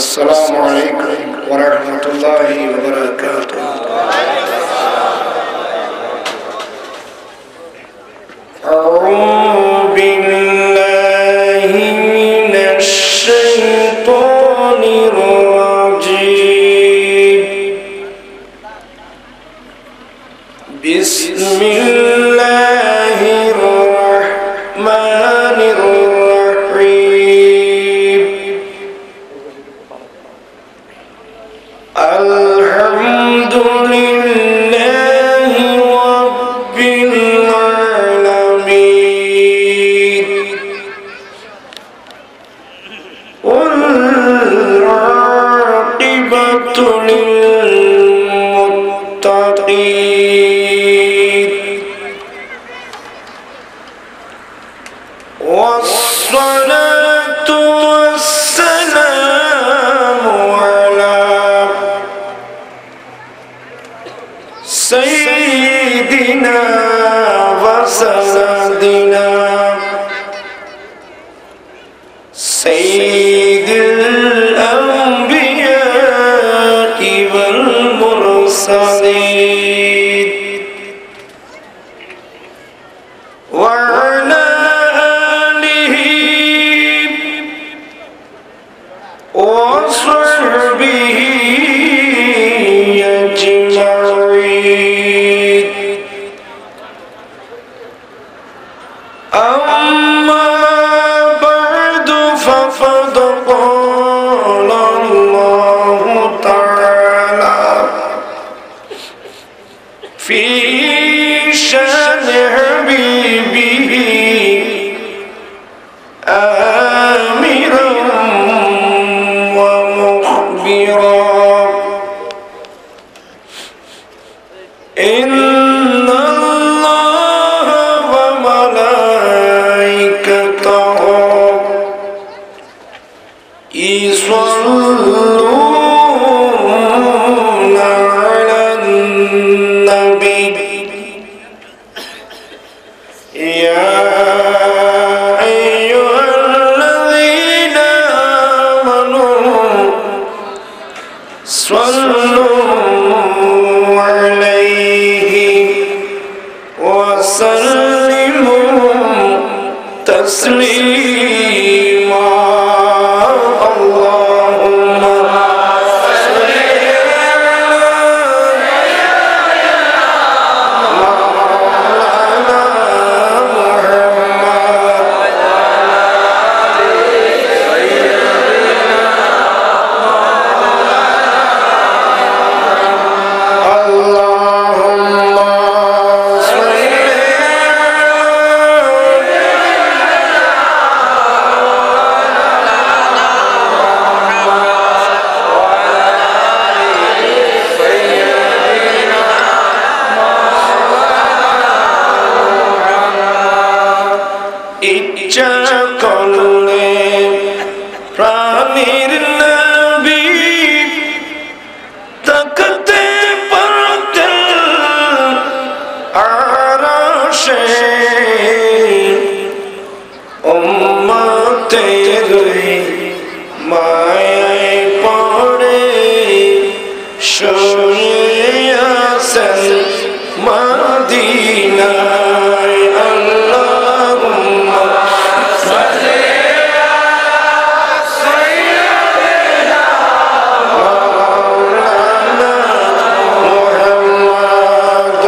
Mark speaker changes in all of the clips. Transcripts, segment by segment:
Speaker 1: السلام عليكم ورحمة الله وبركاته. أعوذ بالله من الشيطان الرجيم. بسم الله الرحمن الرحيم. الحمد لله رب العالمين والعاقبة للمتقين والصلاة والسلام على سيدنا وسندنا سيد الأنبياء والمرسلين وعلى آله وصحبه أجمعين. أما بعد فقد قال الله تعالى في شأن حبيبه آمرا ومخبرا إن الله وملائكته يصلون على النبي يا أيها الذين آمنوا صلوا عليه وسلموا تسليما. اللهم صل ইচ্ছা করলে প্রাণীর নবী তাকতে পারতেন আরশে উম্মতের মায়ায় পড়ে শুয়ে আছেন মদিনায়। আল্লাহুম্মা সাল্লি আলা সাইয়্যিদিনা মাওলানা মুহাম্মদ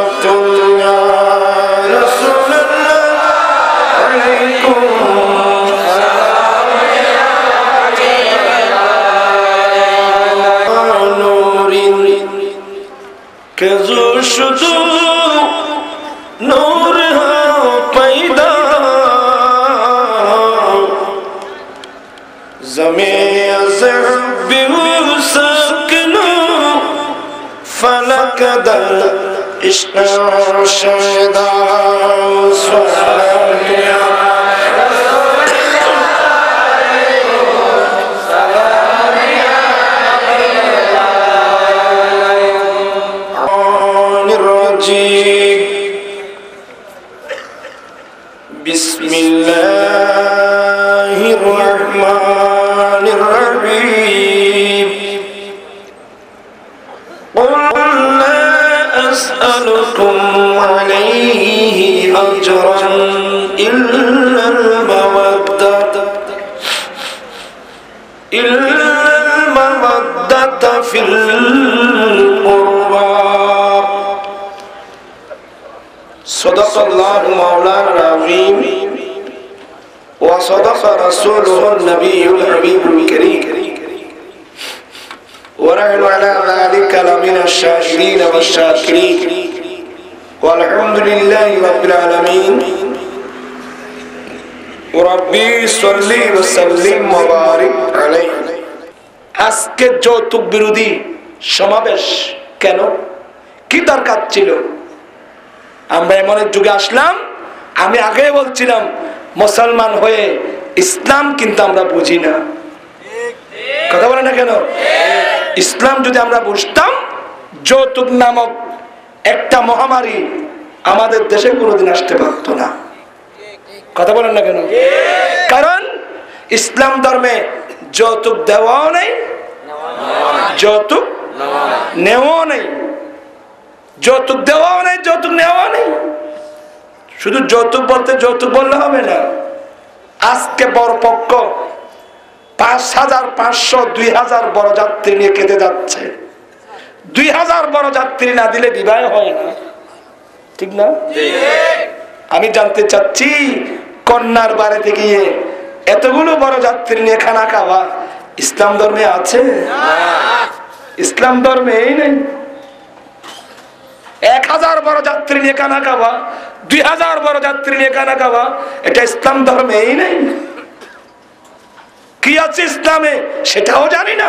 Speaker 1: সালাতুল্লাহ রাসূলুল্লাহ আলাইকুম کہ جو شدو نور ہو پیدا زمین عذاب سکنو فلک دل عشق شیدا سوالیا الرجيم بسم الله الرحمن الرحيم قل لا أسألكم عليه أجرا إلا المودة في القربى صدق الله مولانا العظيم وصدق رسوله النبي الحبيب الكريم ونحن على ذلك لمن الشاهدين والشاكرين والحمد لله رب العالمين ربي صل وسلم وبارك عليه আজকে যৌতুক বিরোধী সমাবেশ কেন কি দরকার ছিল আমরা এমন এক যুগে আসলাম আমি আগে বলছিলাম মুসলমান হয়ে ইসলাম কিন্তু আমরা বুঝি না কথা বলে না কেন ইসলাম যদি আমরা বুঝতাম যৌতুক নামক একটা মহামারী আমাদের দেশে কোনোদিন আসতে পারত না কথা বলেন না কেন কারণ ইসলাম ধর্মে যৌতুক দেওয়াও নেই যৌতুক নেওয়াও নেই যৌতুক দেওয়াও নেই যৌতুক নেওয়াও নেই শুধু যৌতুক বলতে যৌতুক বললে হবে না আজকে বড় পক্ষ ৫,৫০০ ২,০০০ বরযাত্রী নিয়ে কেটে যাচ্ছে ২,০০০ বরযাত্রী না দিলে বিবাহ হয় না ঠিক না আমি জানতে চাচ্ছি কন্যার বাড়িতে গিয়ে এতগুলো বরযাত্রী নিয়ে খানা খাওয়া ইসলাম ধর্মে আছে ইসলাম ধর্মে এই নেই ১,০০০ বরযাত্রী নিয়ে খানা খাওয়া ২,০০০ বরযাত্রী নিয়ে খানা খাওয়া এটা ইসলাম ধর্মে এই নেই কি আছে ইসলামে সেটাও জানি না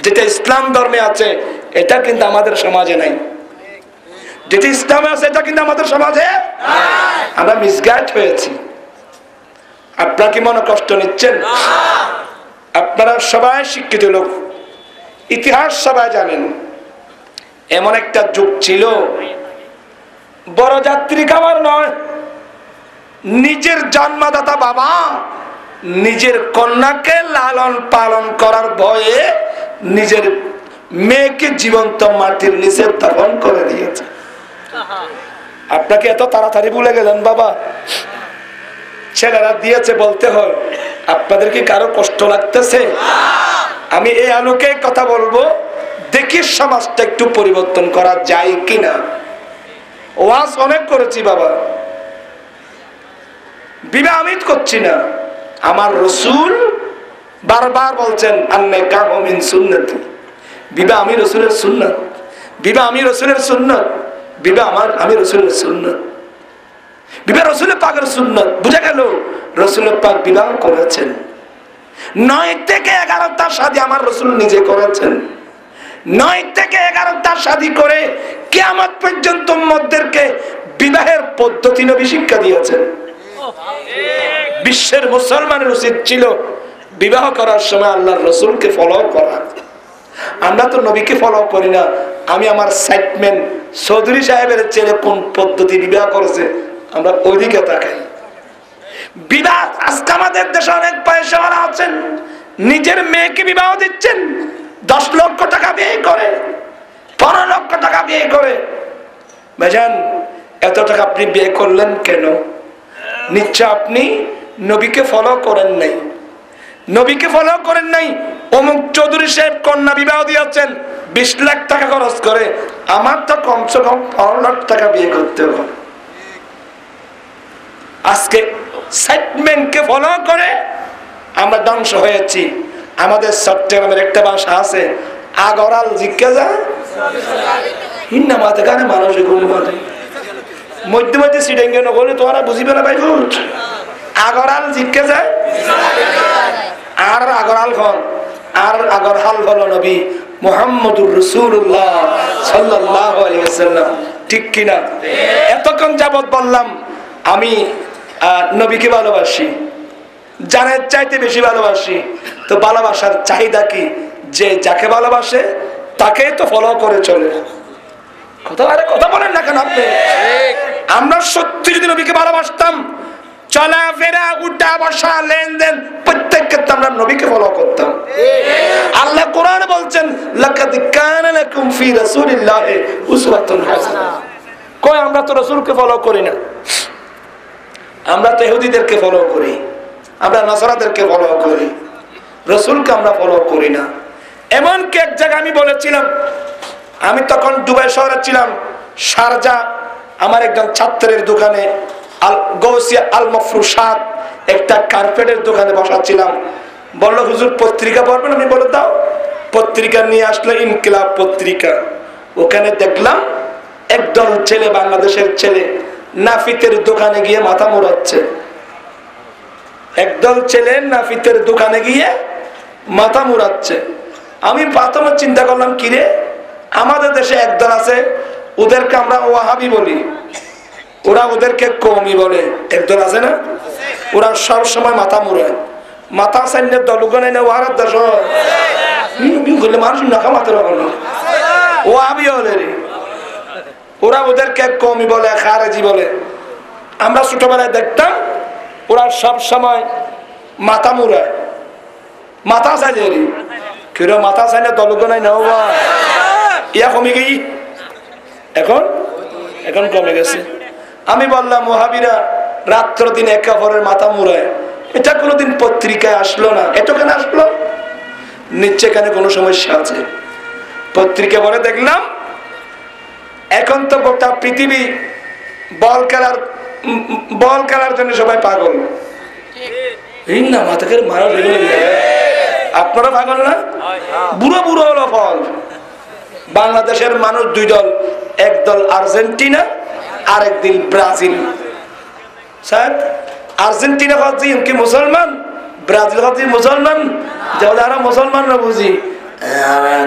Speaker 1: যেটা ইসলাম ধর্মে আছে এটা কিন্তু আমাদের সমাজে নাই যেটা ইসলামে আছে এটা কিন্তু আমাদের সমাজে আমরা মিসগাইড হয়েছি আপনারা কি মনে কষ্ট নিচ্ছেন আপনারা সবাই শিক্ষিত লোক ইতিহাস সবাই জানেন এমন একটা যুগ ছিল বরযাত্রী খাবার নয় নিজের জন্মদাতা বাবা নিজের কন্যাকে লালন পালন করার ভয়ে নিজের মেয়েকে জীবন্ত মাটির নিচে দাফন করে দিয়েছে আপনাকে এত তাড়াতাড়ি ভুলে গেলেন বাবা ছেলেরা দিয়েছে বলতে হয় আপনাদের কি কারো কষ্ট লাগতেছে আমি এই আলোকে কথা বলবো দেখি সমাজটা একটু পরিবর্তন করা যায় কিনা ওয়াজ অনেক করেছি বাবা বিবাহ আমি করছি না আমার রাসূল বারবার বলছেন আন-নিকাহু মিন সুন্নতি বিবাহ আমি রাসূলের সুন্নাত বিবাহ আমি রাসূলের সুন্নাত বিবাহ আমি রাসূলের সুন্নাত বিবাহ রাসূল পাকের সুন্নাত বুঝা গেল রাসূল পাক বিবাহ করেছেন 9 থেকে 11টা শাদী আমার রাসূল নিজে করেছেন 9 থেকে 11টা শাদী করে কিয়ামত পর্যন্ত উম্মতদেরকে বিবাহের পদ্ধতি নবী শিক্ষা দিয়েছেন বিশ্বের মুসলমানের উচিত ছিল বিবাহ করার সময় আল্লাহর রাসূলকে ফলো করা আমরা তো নবীকে ফলো করি না আমি আমার সাইটম্যান চৌধুরী সাহেবের ছেলে কোন পদ্ধতি বিবাহ করেছে আমরা ওইদিকে তাকাই বিবাহ আজকে আমাদের দেশে অনেক পয়সাওয়ালা আছেন নিজের মেয়েকে বিবাহ দিচ্ছেন 10 লক্ষ টাকা ব্যয় করে 15 লক্ষ টাকা ব্যয় করে ভাইজান এত টাকা আপনি ব্যয় করলেন কেন নিশ্চয় আপনি নবীকে ফলো করেন নাই নবীকে ফলো করেন নাই অমুক চৌধুরী সাহেব কন্যা বিবাহ দিয়েছেন 20 লাখ টাকা খরচ করে আমার তো কমসে কম 15 লাখ টাকা বিয়ে করতে হবে আজকে সেটমেন্টকে ফলো করে আমরা ধ্বংস হয়েছি আমাদের চট্টগ্রামের একটা ভাষা আছে আগরাল জিজ্ঞাসা হিন্না মাতে গানে মানুষ ঘুম করে মধ্যে মধ্যে সিডেঙ্গে নগলে তোমরা বুঝিবে না ভাই আগরাল জিজ্ঞাসা আর আগরাল খন আর আগরহাল হলো নবী মুহাম্মদুর রাসূলুল্লাহ সাল্লাল্লাহু আলাইহি ওয়াসাল্লাম ঠিক কি না এতক্ষণ যাবত বললাম আমি নবীকে ভালোবাসি জানের চাইতে বেশি ভালোবাসি তো ভালোবাসার চাহিদা কি যে যাকে ভালোবাসে তাকেই তো ফলো করে চলে কথা বলেন না কেন আপনি? আমরা সত্যি যদি নবীকে ভালোবাসতাম, চলাফেরা, উঠা বসা, লেনদেন, প্রত্যেক ক্ষেত্রে আমরা নবীকে ফলো করতাম। আল্লাহ কোরআনে বলছেন, লাকাদ কানা লাকুম ফি রাসূলিল্লাহি উসওয়াতুন হাসানাহ। কই আমরা তো রাসূলকে ফলো করি না, আমরা তো ইহুদিদেরকে ফলো করি, আমরা নাসারাদেরকে ফলো করি, রাসূলকে আমরা ফলো করি না। এমনকি এক জায়গায় আমি বলেছিলাম, আমি তখন দুবাই শহরে ছিলাম, শারজা, আমার একজন ছাত্রের দোকানে গৌসিয়া আল মফরুশাত একটা কার্পেটের দোকানে বসাচ্ছিলাম। বললো, হুজুর পত্রিকা পড়বেন? আমি বলে দাও। পত্রিকা নিয়ে আসলো, ইনকিলাব পত্রিকা। ওখানে দেখলাম একদল ছেলে, বাংলাদেশের ছেলে, নাফিতের দোকানে গিয়ে মাথা মোড়াচ্ছে। একদল ছেলে নাফিতের দোকানে গিয়ে মাথা মোড়াচ্ছে। আমি প্রথমে চিন্তা করলাম, কিরে, আমাদের দেশে একদল আছে, ওদেরকে আমরা ওয়াহাবি বলি, ওরা ওদেরকে কওমি বলে। একদল আছে না, ওরা সব সময় মাথা মুড়ে, মাথা সাইনের দলগণে না, ওয়ার দেশ মানুষ নাকা মাথা ওয়াহাবি হলে রে, ওরা ওদেরকে কওমি বলে, খারেজি বলে। আমরা ছোটবেলায় দেখতাম ওরা সব সময় মাথা মুড়ায়, মাথা সাইজে রে, কেউ মাথা সাইনে দলগণে না, ইয়া কমে গেই, এখন এখন কমে গেছে। আমি বললাম, ওয়াহাবিরা রাত্র দিন একে অপরের মাথা মুড়ায়, এটা কোনোদিন পত্রিকায় আসলো না, এটা কেন আসলো? নিশ্চয় এখানে কোনো সমস্যা আছে। পত্রিকা পরে দেখলাম এখন তো গোটা পৃথিবী বল খেলার জন্য সবাই পাগল। না মাথাকে মারা, আপনারা পাগল না? বুড়ো বুড়ো হলো ফল। বাংলাদেশের মানুষ দুই দল, একদল আর্জেন্টিনা আর একদিন ব্রাজিল। স্যার, আর্জেন্টিনা হচ্ছে কি মুসলমান, ব্রাজিল হচ্ছে মুসলমান, যারা মুসলমান না বুঝি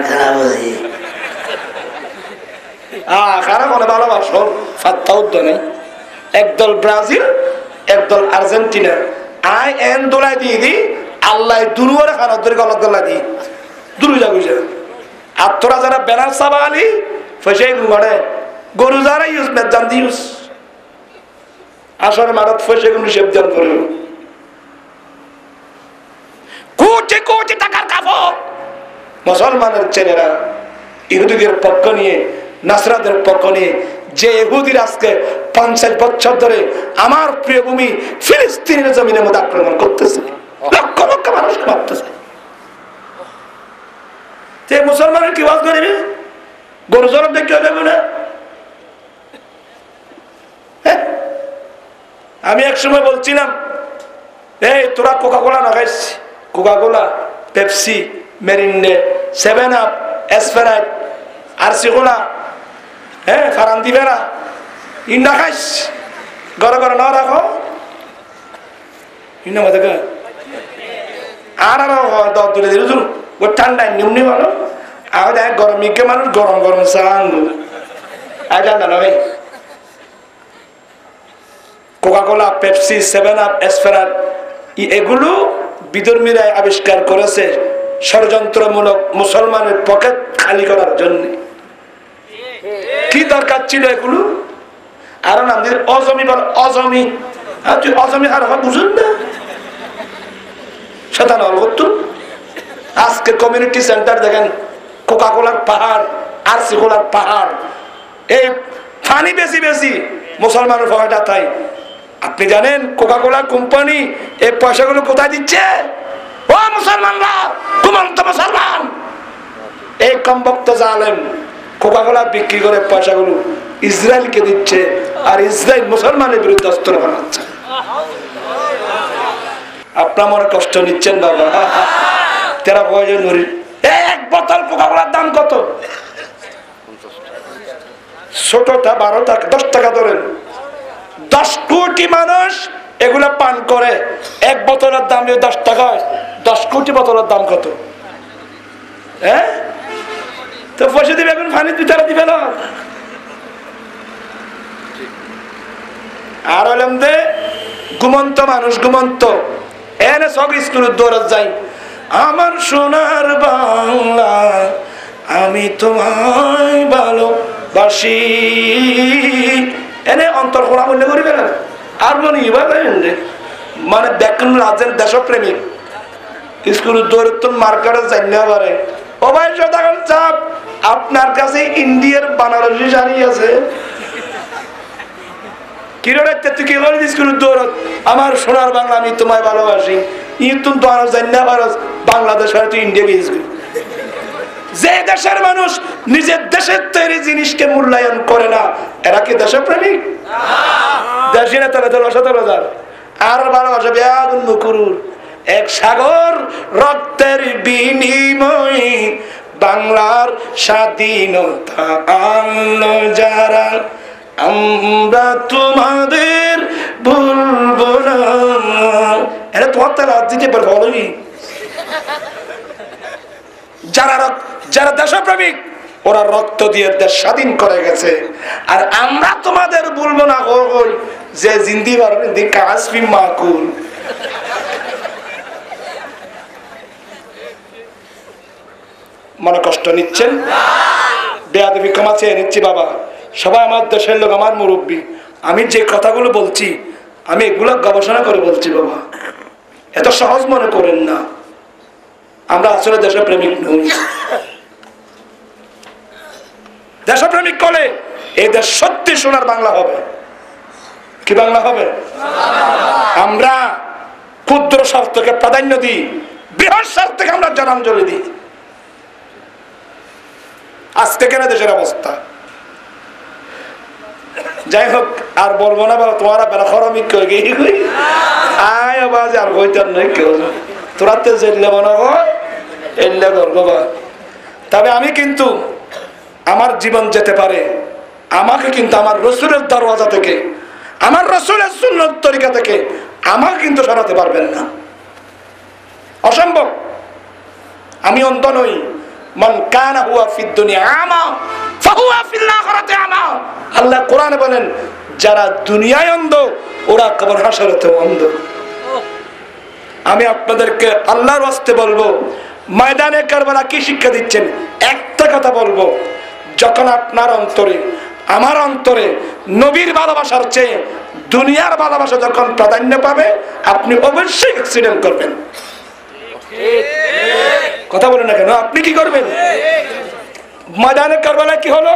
Speaker 1: খারাপ বুঝি, খারাপ হলে ভালোবাসো ফাত্তা উদ্য নেই। একদল ব্রাজিল, একদল আর্জেন্টিনা। আই এন দোলাই দিয়ে দি, আল্লাহ দুরুয়ারে খারাপ ধরে গলত গলা দিই দুরু যাবি। আর তোরা যারা ব্যানার সাবা আলি ফসে ঘরে গরু যারা ইউজ মেজান দিউস আসলে মারত ফসে গুলো সেবজান করে কোটি কোটি টাকার কাপড় মুসলমানের ছেলেরা ইহুদিদের পক্ষ নিয়ে, নাসরাদের পক্ষ নিয়ে, যে ইহুদির আজকে 50 বছর ধরে আমার প্রিয় ভূমি ফিলিস্তিনের জমিনের মধ্যে আক্রমণ করতেছে, লক্ষ লক্ষ মানুষকে মারতেছে। মুসলমানের কি ওয়াজ করিবে? গরু জরব দেখতে হবে না? আমি এক সময় বলছিলাম, এই তোরা কোকা কোলা না খাইস, Coca Cola, Pepsi, Mirinda, 7 Up, Sprite, RC Cola, Fanta বেড়া, ইন্ডা খাইস, ঘরে ঘরে না রাখো, ইন্ডা মধ্যে আর দর তুলে দিল ও ঠান্ডায় নিম্নি ভালো। আর দেখ গরম ইকে মানুষ গরম গরম চান আর ঠান্ডা না ভাই। কোকা কোলা, পেপসি, 7 আপ, এসপেরাট, এগুলো বিধর্মীরাই আবিষ্কার করেছে ষড়যন্ত্রমূলক মুসলমানের পকেট খালি করার জন্য। কি দরকার ছিল এগুলো? আরো নাম দিয়ে অজমি বল, অজমি। আর তুই অজমি আর বুঝুন না, সেটা করত। আজকে কমিউনিটি সেন্টার দেখেন, কোকা কোলার পাহাড়, আরসি কোলার পাহাড়, এই পানি বেশি বেশি মুসলমানের পকেটে তাই। আপনি জানেন কোকা কোলা কোম্পানি এই পয়সাগুলো কোথায় দিচ্ছে? ও মুসলমানরা, ঘুমন্ত মুসলমান, এই কমবক্ত জালেম কোকা কোলা বিক্রি করে পয়সাগুলো ইসরায়েলকে দিচ্ছে, আর ইসরায়েল মুসলমানের বিরুদ্ধে অস্ত্র বানাচ্ছে। আপনার মনে কষ্ট নিচ্ছেন বাবা? তেরা প্রয়োজন এক বোতল কোকা কোলার দাম কত? ছোটটা 12 টাকা, 10 টাকা ধরেন। 10 কোটি মানুষ এগুলা পান করে, এক বোতলের দাম 10 টাকা, 10 কোটি বোতলের দাম কত? হ্যাঁ, তো পয়সা দিবে এখন, পানি তারা দিবে না। আর হলাম দে ঘুমন্ত মানুষ, ঘুমন্ত এনে সব স্কুলের দৌড়াত যাই, আমার সোনার বাংলা আমি তোমায় ভালো বাসি এনে অন্তর খোলা মূল্য করিবে না আর মনে মানে দেখুন রাজের দেশপ্রেমিক স্কুল দৌড়তুন মার্কারে জানিয়ে পারে ও ভাই সদাগর চাপ আপনার কাছে ইন্ডিয়ার বানারসি শাড়ি আছে তুই কি বলি স্কুল দৌড়ত আমার সোনার বাংলা আমি তোমায় ভালোবাসি ইতুন তো আর জানিয়ে পারো বাংলাদেশ আর তুই ইন্ডিয়া গিয়েছিস যে দেশের মানুষ নিজের দেশের তৈরি জিনিসকে মূল্যায়ন করে না এরা কি দেশপ্রেমিক দেশি না তাহলে আর ভালোবাসা বেয়াগুন মুকুরুর এক সাগর রক্তের বিনিময়ে বাংলার স্বাধীনতা আনলো যারা আমরা তোমাদের ভুলবো না এটা তোমার তাহলে আজ দিতে পারবো যারা দেশপ্রেমিক ওরা রক্ত দিয়ে দেশ স্বাধীন করে গেছে আর আমরা তোমাদের বলবো না যে জিন্দি বারদি কাসবি মাকুল মনে কষ্ট নিচ্ছেন বেয়াদবি ক্ষমা চেয়ে নিচ্ছি বাবা সবাই আমার দেশের লোক আমার মুরব্বী আমি যে কথাগুলো বলছি আমি এগুলো গবেষণা করে বলছি বাবা এত সহজ মনে করেন না আমরা আসলে দেশপ্রেমিক নই দেশপ্রেমিক করলে এই দেশ সত্যি সোনার বাংলা হবে কি বাংলা হবে আমরা ক্ষুদ্র স্বার্থকে প্রাধান্য দিই বৃহৎ স্বার্থকে আমরা জনাঞ্জলি দিই আজকে কেন দেশের অবস্থা যাই হোক আর বলবো না বাবা তোমার বেলা খরমিক আয় আবাজ আর বইতার নয় কেউ তোরা তো জেলে মনে এলে করবো তবে আমি কিন্তু আমার জীবন যেতে পারে আমাকে কিন্তু আমার রসুলের দরওয়াজা থেকে আমার রসুলের সুন্নত তরিকা থেকে আমাকে কিন্তু সরাতে পারবেন না অসম্ভব আমি অন্ধ নই মান কানা হুয়া ফিদ দুনিয়া আমা ফাহুয়া ফিল আখিরাতি আমা আল্লাহ কোরআনে বলেন যারা দুনিয়ায় অন্ধ ওরা কবর হাসরেতেও অন্ধ আমি আপনাদেরকে আল্লাহর ওয়াস্তে বলবো ময়দানে কারবালা কি শিক্ষা দিচ্ছেন একটা কথা বলবো যখন আপনার অন্তরে আমার অন্তরে নবীর ভালোবাসার চেয়ে দুনিয়ার ভালোবাসা যখন প্রাধান্য পাবে আপনি অবশ্যই অ্যাক্সিডেন্ট করবেন কথা বলেন না কেন আপনি কি করবেন ময়দানে কারবালা কি হলো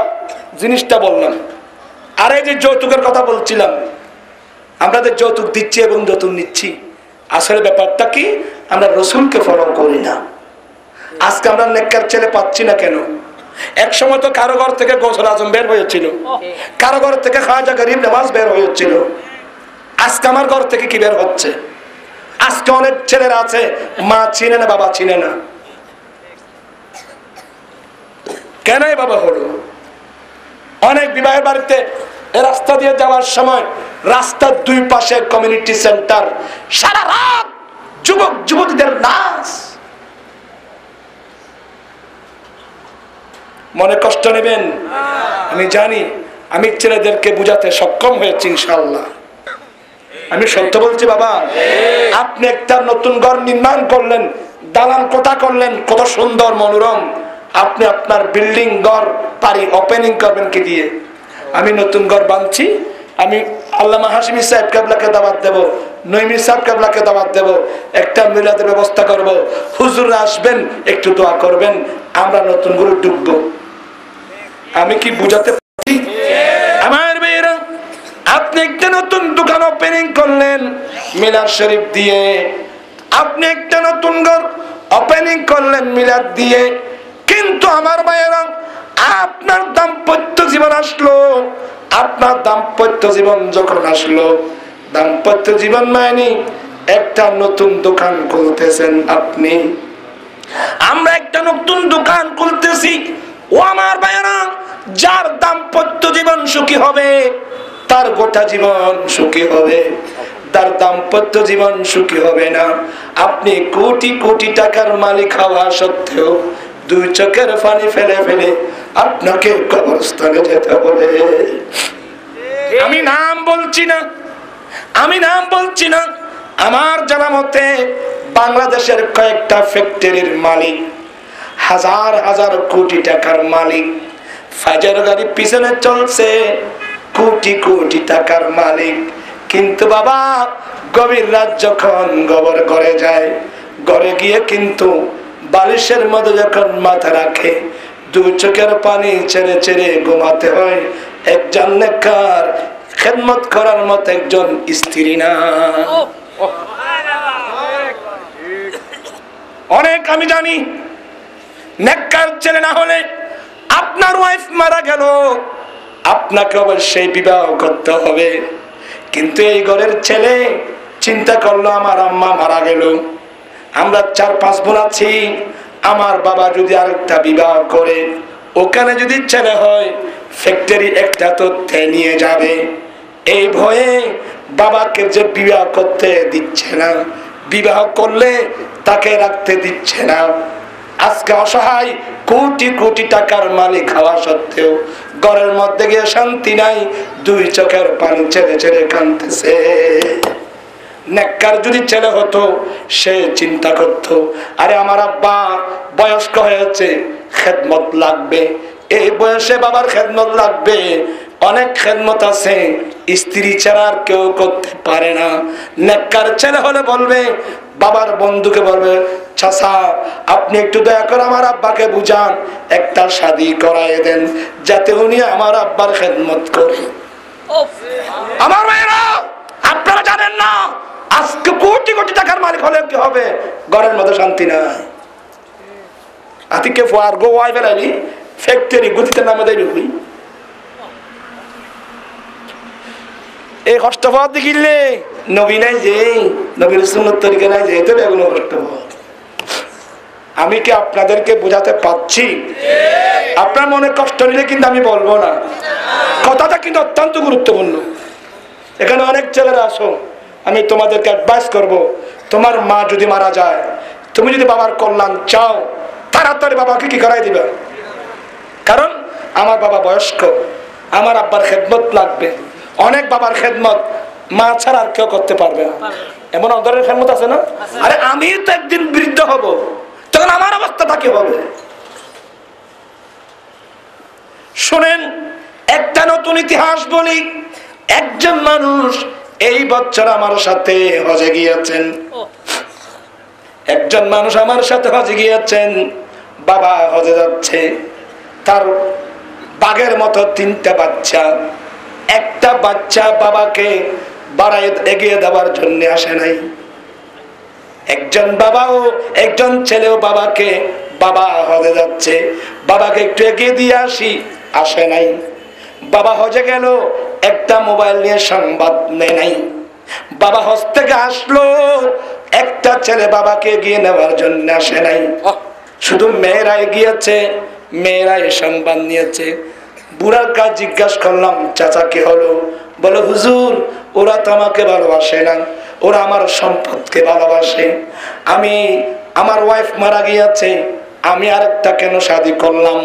Speaker 1: জিনিসটা বললাম আর এই যে যৌতুকের কথা বলছিলাম আমরা যে যৌতুক দিচ্ছি এবং যৌতুক নিচ্ছি আসলে ব্যাপারটা কি আমরা রসুলকে ফলো করি না আজকে আমরা নেককার ছেলে পাচ্ছি না কেন এক সময় তো কারো ঘর থেকে গোসল আজম বের হয়েছিল কারো ঘর থেকে খাজা গরিব নামাজ বের হয়েছিল আজকে আমার ঘর থেকে কি বের হচ্ছে আজকে অনেক ছেলেরা আছে মা চিনে না বাবা চিনে না কেন বাবা হলো অনেক বিবাহের বাড়িতে রাস্তা দিয়ে যাওয়ার সময় রাস্তার দুই পাশে কমিউনিটি সেন্টার সারা রাত যুবক যুবতীদের নাচ মনে কষ্ট নেবেন আমি জানি আমি ছেলেদেরকে বুঝাতে সক্ষম হয়েছি ইনশাআল্লাহ আমি সত্য বলছি বাবা আপনি একটা নতুন ঘর নির্মাণ করলেন দালান কোঠা করলেন কত সুন্দর মনোরম আপনি আপনার বিল্ডিং ঘর পারি ওপেনিং করবেন কি দিয়ে আমি নতুন ঘর বানছি আমি আল্লামা হাশিমি সাহেব কেবলাকে দাওয়াত দেব নইমি সাহেব কেবলাকে দাওয়াত দেব একটা মিলাদের ব্যবস্থা করব হুজুররা আসবেন একটু দোয়া করবেন আমরা নতুন করে ঢুকবো আমি কি বুঝাতে পারি আমার ভাইয়েরা আপনি একটা নতুন দোকান ওপেনিং করলেন মিলাদ শরীফ দিয়ে আপনি একটা নতুন ঘর ওপেনিং করলেন মিলাদ দিয়ে কিন্তু আমার ভাইয়েরা আপনার দাম্পত্য জীবন আসলো আপনার দাম্পত্য জীবন যখন আসলো দাম্পত্য জীবন মানে একটা নতুন দোকান খুলতেছেন আপনি আমরা একটা নতুন দোকান খুলতেছি ও আমার ভাইয়েরা যার দাম্পত্য জীবন সুখী হবে তার গোটা জীবন সুখী হবে তার দাম্পত্য জীবন সুখী হবে না আপনি কোটি কোটি টাকার মালিক হওয়া সত্ত্বেও দুই চোখের পানি ফেলে ফেলে আপনাকে কবরস্থানে যেতে হবে আমি নাম বলছি না আমার জানা মতে বাংলাদেশের কয়েকটা ফ্যাক্টরির মালিক হাজার হাজার কোটি টাকার মালিক ফাজার গাড়ি পিছনে চলছে, কোটি কোটি টাকার মালিক। কিন্তু বাবা গভীর রাত যখন গোবর ঘরে যায়, ঘরে গিয়ে কিন্তু বালিশের মধ্যে যখন মাথা রাখে, দুই চোখের পানি ছেড়ে ছেড়ে ঘুমাতে হয়। একজন নেককার খেদমত করার মতো একজন স্ত্রী না। অনেক আমি জানি নেককার ছেলে না হলে আপনার ওয়াইফ মারা গেল, আপনাকে অবশ্যই বিবাহ করতে হবে। কিন্তু এই ঘরের ছেলে চিন্তা করলো আমার আম্মা মারা গেল, আমরা 4-5 বোন আছি, আমার বাবা যদি আরেকটা বিবাহ করে, ওখানে যদি ছেলে হয় ফ্যাক্টরি একটা তো নিয়ে যাবে। এই ভয়ে বাবাকে যে বিবাহ করতে দিচ্ছে না, বিবাহ করলে তাকে রাখতে দিচ্ছে না। আজকে অসহায় কোটি কোটি টাকার মালিক হওয়া সত্ত্বেও ঘরের মধ্যে গিয়ে শান্তি নাই, দুই চোখের পানি ছেড়ে ছেড়ে কাঁদতেছে। নেককার যদি ছেলে হতো সে চিন্তা করত, আরে আমার আব্বা বয়স্ক হয়েছে, খেদমত লাগবে, এই বয়সে বাবার খেদমত লাগবে, অনেক খেদমত আছে স্ত্রী ছাড়া আর কেউ করতে পারে না। নেককার ছেলে হলে বলবে, বাবার বন্ধুকে বলবে, চাচা আপনি একটু দয়া করে আমার আব্বাকে বুঝান, একটা শাদী করায় দেন যাতে উনি আমার আব্বার খেদমত করে। আমার ভাইরা আপনারা জানেন না আজকে কোটি কোটি টাকার মালিক হলে কি হবে, ঘরের মধ্যে শান্তি নাই। আতিকে ফুয়ার গো ওয়াই বেলালি ফ্যাক্টরি গতিতে নামে দেয় হুই এই কষ্ট পথ দেখিলে নবী নাই যে, নবীর সুন্নত তরিকা নাই যে, এটা বেগুন কষ্ট পথ। আমি কি আপনাদেরকে বোঝাতে পারছি? আপনার মনে কষ্ট নিলে কিন্তু আমি বলবো না, কথাটা কিন্তু অত্যন্ত গুরুত্বপূর্ণ। এখানে অনেক ছেলেরা আসো, আমি তোমাদেরকে অ্যাডভাইস করব, তোমার মা যদি মারা যায়, তুমি যদি বাবার কল্যাণ চাও, তাড়াতাড়ি বাবাকে কি করাই দিবে, কারণ আমার বাবা বয়স্ক, আমার আব্বার খেদমত লাগবে। অনেক বাবার খেদমত মা ছাড়া আর কেউ করতে পারবে না, এমন অন্তরের খেদমত আছে না? আরে আমি তো একদিন বৃদ্ধ হব, তখন আমার অবস্থাটা কি হবে? শুনেন একটা নতুন ইতিহাস বলি। একজন মানুষ এই বছর আমার সাথে হজে গিয়েছেন, একজন মানুষ আমার সাথে হজে গিয়েছেন। বাবা হজে যাচ্ছে, তার বাঘের মতো 3টা বাচ্চা। একটা বাচ্চা বাবাকে বাড়ায় এগিয়ে দেওয়ার জন্য আসে নাই। একজন বাবাও, একজন ছেলেও বাবাকে, বাবা হজে যাচ্ছে, বাবাকে একটু এগিয়ে দিয়ে আসি, আসে নাই। বাবা হজে গেল, একটা মোবাইল নিয়ে সংবাদ নেয় নাই। বাবা হজ থেকে আসলো, একটা ছেলে বাবাকে এগিয়ে নেওয়ার জন্য আসে নাই। শুধু মেয়েরাই গিয়েছে, মেয়েরাই সংবাদ নিয়েছে। বুড়ার কাজ জিজ্ঞাসা করলাম, চাচা কি হলো? বলে হুজুর ওরা তো আমাকে ভালোবাসে না, ওরা আমার সম্পদকে ভালোবাসে। আমি, আমার ওয়াইফ মারা গিয়েছে, আমি আরেকটা কেন শাদী করলাম,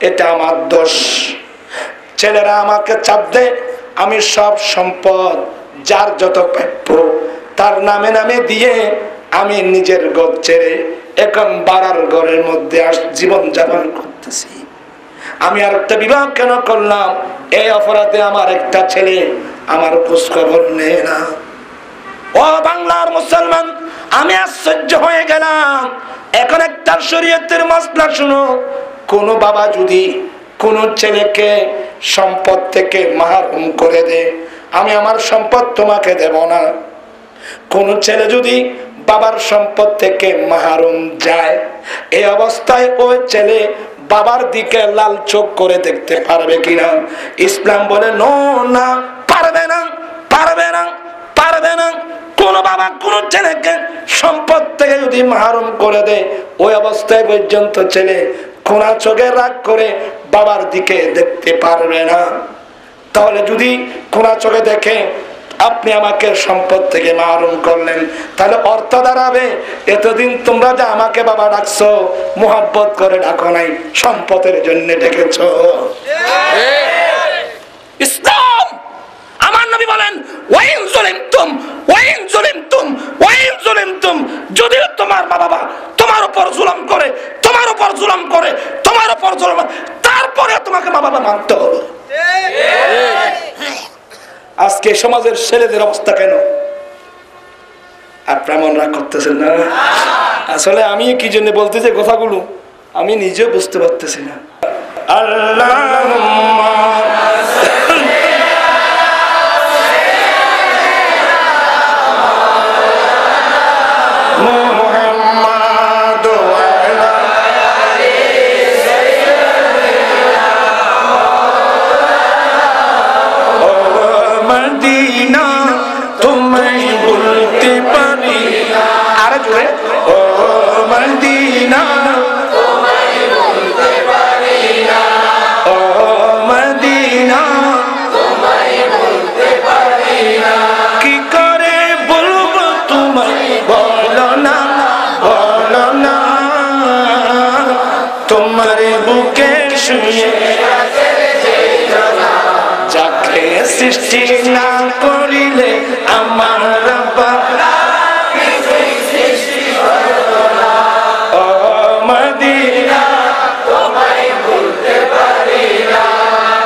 Speaker 1: এটা আমার দোষ। ছেলেরা আমাকে চাপ দেয়, আমি সব সম্পদ যার যত প্রাপ্য তার নামে নামে দিয়ে আমি নিজের ঘর ছেড়ে এখন বাড়ার ঘরের মধ্যে জীবন যাপন করতেছি। আমি আরেকটা বিবাহ কেন করলাম, এই অপরাধে আমার একটা ছেলে আমার খোঁজ খবর নেয় না। ও বাংলার মুসলমান, আমি আশ্চর্য হয়ে গেলাম। এখন একটা শরীয়তের মাসলা শুনো, কোন বাবা যদি কোন ছেলেকে সম্পদ থেকে মাহরুম করে দেয়, আমি আমার সম্পদ তোমাকে দেব না। কোন ছেলে যদি বাবার সম্পদ থেকে মাহরুম যায়, এই অবস্থায় ওই ছেলে বাবার দিকে লাল চোখ করে দেখতে পারবে কিনা? ইসলাম বলে নো, না, পারবে না, পারবে না, পারবে না। কোন বাবা কোন ছেলেকে সম্পদ থেকে যদি মাহরুম করে দেয়, ওই অবস্থায় পর্যন্ত ছেলে কোনা চোখে রাগ করে বাবার দিকে দেখতে পারবে না। তাহলে যদি কোনা চোখে দেখে আপনি আমাকে সম্পদ থেকে মাহরুম করলেন, তাহলে অর্থ দাঁড়াবে এতদিন তোমরা যে আমাকে বাবা ডাকছো, মোহাব্বত করে ডাকো নাই, সম্পদের জন্য ডেকেছো। ইসলাম, আমার নবী বলেন ওয়াইন যুলিমতুম ওয়াইন যুলিমতুম ওয়াইন যুলিমতুম, যদি তোমার মা বাবা তোমার উপর জুলুম করে, তোমার উপর জুলুম করে, তোমার উপর জুলুম, তারপর তারপরে তোমাকে মা বাবা মানতে হবে। আজকে সমাজের ছেলেদের অবস্থা কেন আপনারা মনে রাগ করতেছেন না? আসলে আমি কি জন্য বলতে যে কথাগুলো আমি নিজেও বুঝতে পারতেছি না। আল্লাহুম্মা যাকে সৃষ্টি না করিলে আমার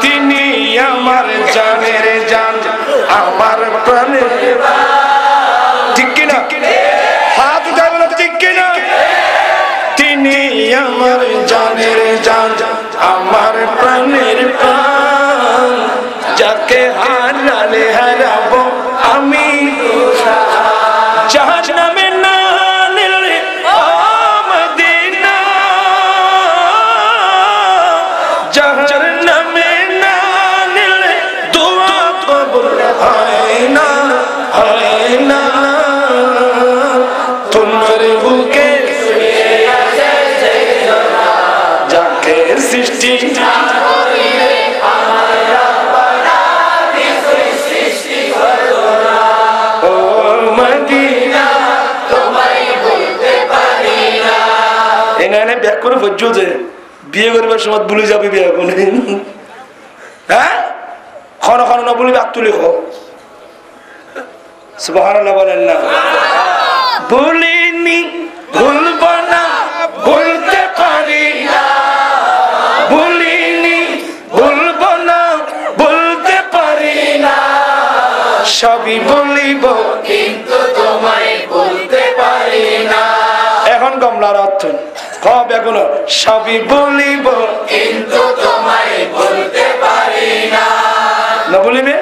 Speaker 1: তিনি আমার জানের জান, আমার প্রাণের, ঠিক কিনা? হাত উঠায় বলো ঠিক কিনা? তিনি আমার জানের জান, আমার প্রাণের প্রাণ, যাকে হারালে হারাবো আমি জাহান্নামে না নিলে মদিনা, জাহান্নামে না নিলে দোয়া কবুল হয় না, হয় না। তোমার বুকে যাকে সৃষ্টি বিয়ে করবার সময় ভুলে যাবে বিয়ে করে, হ্যাঁ খন খন না বলবি আত্মু লিখো সুবহানাল্লাহ বলেন না। ভুলিনি ভুলব না ভুলতে পারি না, ভুলিনি ভুলব না ভুলতে পারি না, সবই বলিব কিন্তু তোমায় বলতে পারি না। এখন কমলার অর্থ কবে এখন সবই বলিব কিন্তু তোমায় বলতে পারি না, না বলিবে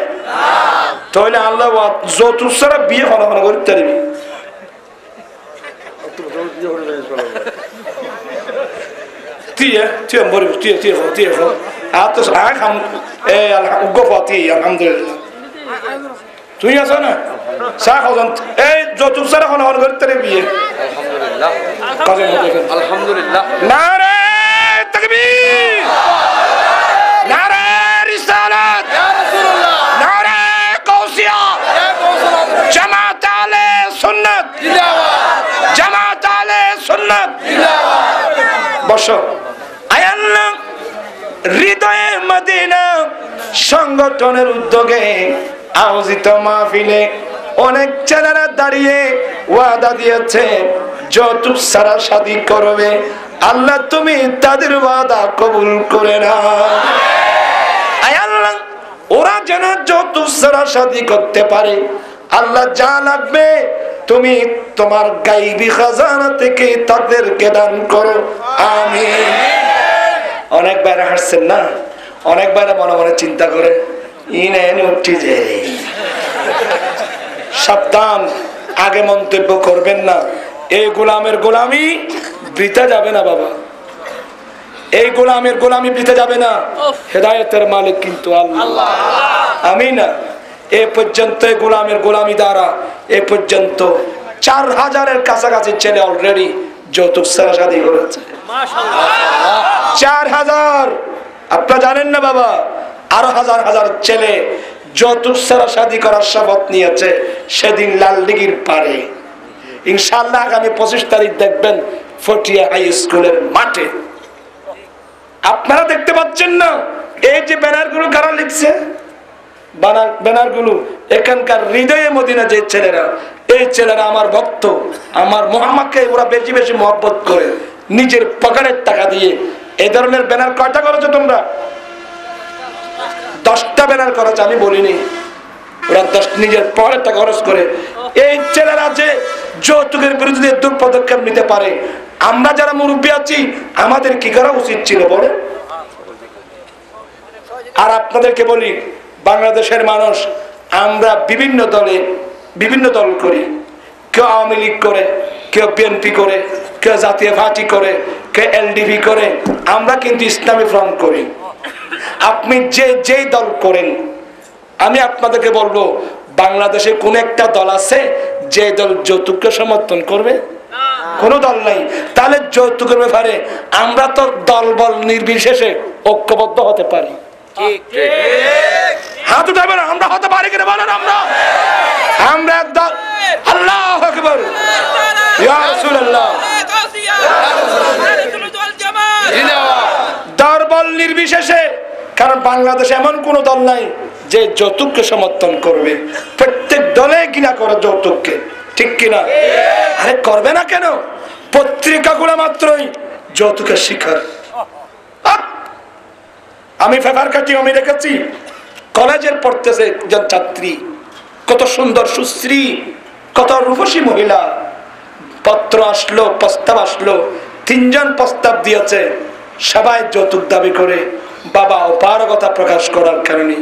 Speaker 1: তাহলে আল্লাহ যত সারা বিয়ে হন হন করতে পারবি। তুই আছো না চাহ খাওয়ান এই যত সারা হন হন করতে বিয়ে। আলহামদুলিল্লাহ নারে তাকবীর, নারে রিসালাত, নারে কাউসিয়া, জামাত আহলে সুন্নাত জিন্দাবাদ, জামাত আহলে সুন্নাত জিন্দাবাদ। বসো। আয় আল্লাহ, হৃদয়ে মদিনা সংগঠনের উদ্যোগে আয়োজিত মাহফিলে অনেক ছেলেরা দাঁড়িয়ে ওয়াদা দিয়েছে যৌতুক ছাড়া শাদী করবে। আল্লাহ তুমি তাদের ওয়াদা কবুল করে নাও। আয় আল্লাহ, ওরা যেন যৌতুক ছাড়া শাদী করতে পারে। আল্লাহ যা লাগবে তুমি তোমার গায়বী খাজানা থেকে তাদেরকে দান করো, আমিন। অনেক বাইরে হাসছেন না, অনেক বাইরে মনে মনে চিন্তা করে ইনেন উঠি যে। সাবধান, আগে মন্তব্য করবেন না। এই গোলামের গোলামি বৃথা যাবে না বাবা, এই গোলামের গোলামি বৃথা যাবে না। হেদায়েতের মালিক কিন্তু আল্লাহ, আমিন না। এ পর্যন্ত গোলামের গোলামি দ্বারা এ পর্যন্ত 4000-এর কাছাকাছি ছেলে অলরেডি যৌতুক ছাড়া শাদী করেছে। 4000 আপনারা জানেন না বাবা, আরো হাজার হাজার ছেলে যৌতুক ছাড়া শাদী করার শপথ নিয়েছে সেদিন লালদিঘির পারে। ইনশাআল্লাহ আগামী 25 তারিখ দেখবেন ফটিয়া হাই স্কুলের মাঠে। আপনারা দেখতে পাচ্ছেন না এই যে ব্যানারগুলো কারা লিখছে, ব্যানারগুলো এখানকার হৃদয়ে মদিনা যে ছেলেরা, এই ছেলেরা আমার ভক্ত, আমার মুহাম্মদকে ওরা বেশি বেশি মহব্বত করে নিজের পকেটের টাকা দিয়ে এই ধরনের ব্যানার কয়টা করেছো তোমরা? 10টা ব্যানার করেছে, আমি বলিনি। ওরা 10 নিজের পকেটটা খরচ করে। এই ছেলেরা যে যৌতুকের বিরুদ্ধে পদক্ষেপ নিতে পারে, আমরা যারা মুরব্বী আছি আমাদের কি করা উচিত ছিল বলে? আর আপনাদেরকে বলি, বাংলাদেশের মানুষ আমরা বিভিন্ন দল করি। কেউ আওয়ামী লীগ করে, কেউ বিএনপি করে, কেউ জাতীয় পার্টি করে, কেউ এলডিপি করে, আমরা কিন্তু ইসলামী ফ্রন্ট করি। আপনি যেই দল করেন, আমি আপনাদেরকে বলবো, বাংলাদেশে কোন একটা দল আছে যে দল যৌতুককে সমর্থন করবে? কোন দল নাই। তাহলে যৌতুকের ব্যাপারে আমরা তো দল বল নির্বিশেষে ঐক্যবদ্ধ হতে পারি। হাত উঠাবেন, আমরা হতে পারি কিনা বলেন? আমরা একদল। আল্লাহু আকবার, ইয়া রাসূলুল্লাহ। দল বল নির্বিশেষে, কারণ বাংলাদেশে এমন কোন দল নাই যে যৌতুককে সমর্থন করবে। প্রত্যেক দলে ঘৃণা করে যৌতুককে, ঠিক কিনা? আরে করবে না কেন? পত্রিকাগুলো মাত্রই যৌতুকের শিকার। আমি পেপার কাটি, আমি দেখেছি কলেজের পড়তেছে একজন ছাত্রী, কত সুন্দর সুশ্রী, কত রূপসী মহিলা। পত্র আসলো, প্রস্তাব আসলো, 3 জন প্রস্তাব দিয়েছে, সবাই যৌতুক দাবি করে। বাবা অপারগতা প্রকাশ করার কারণে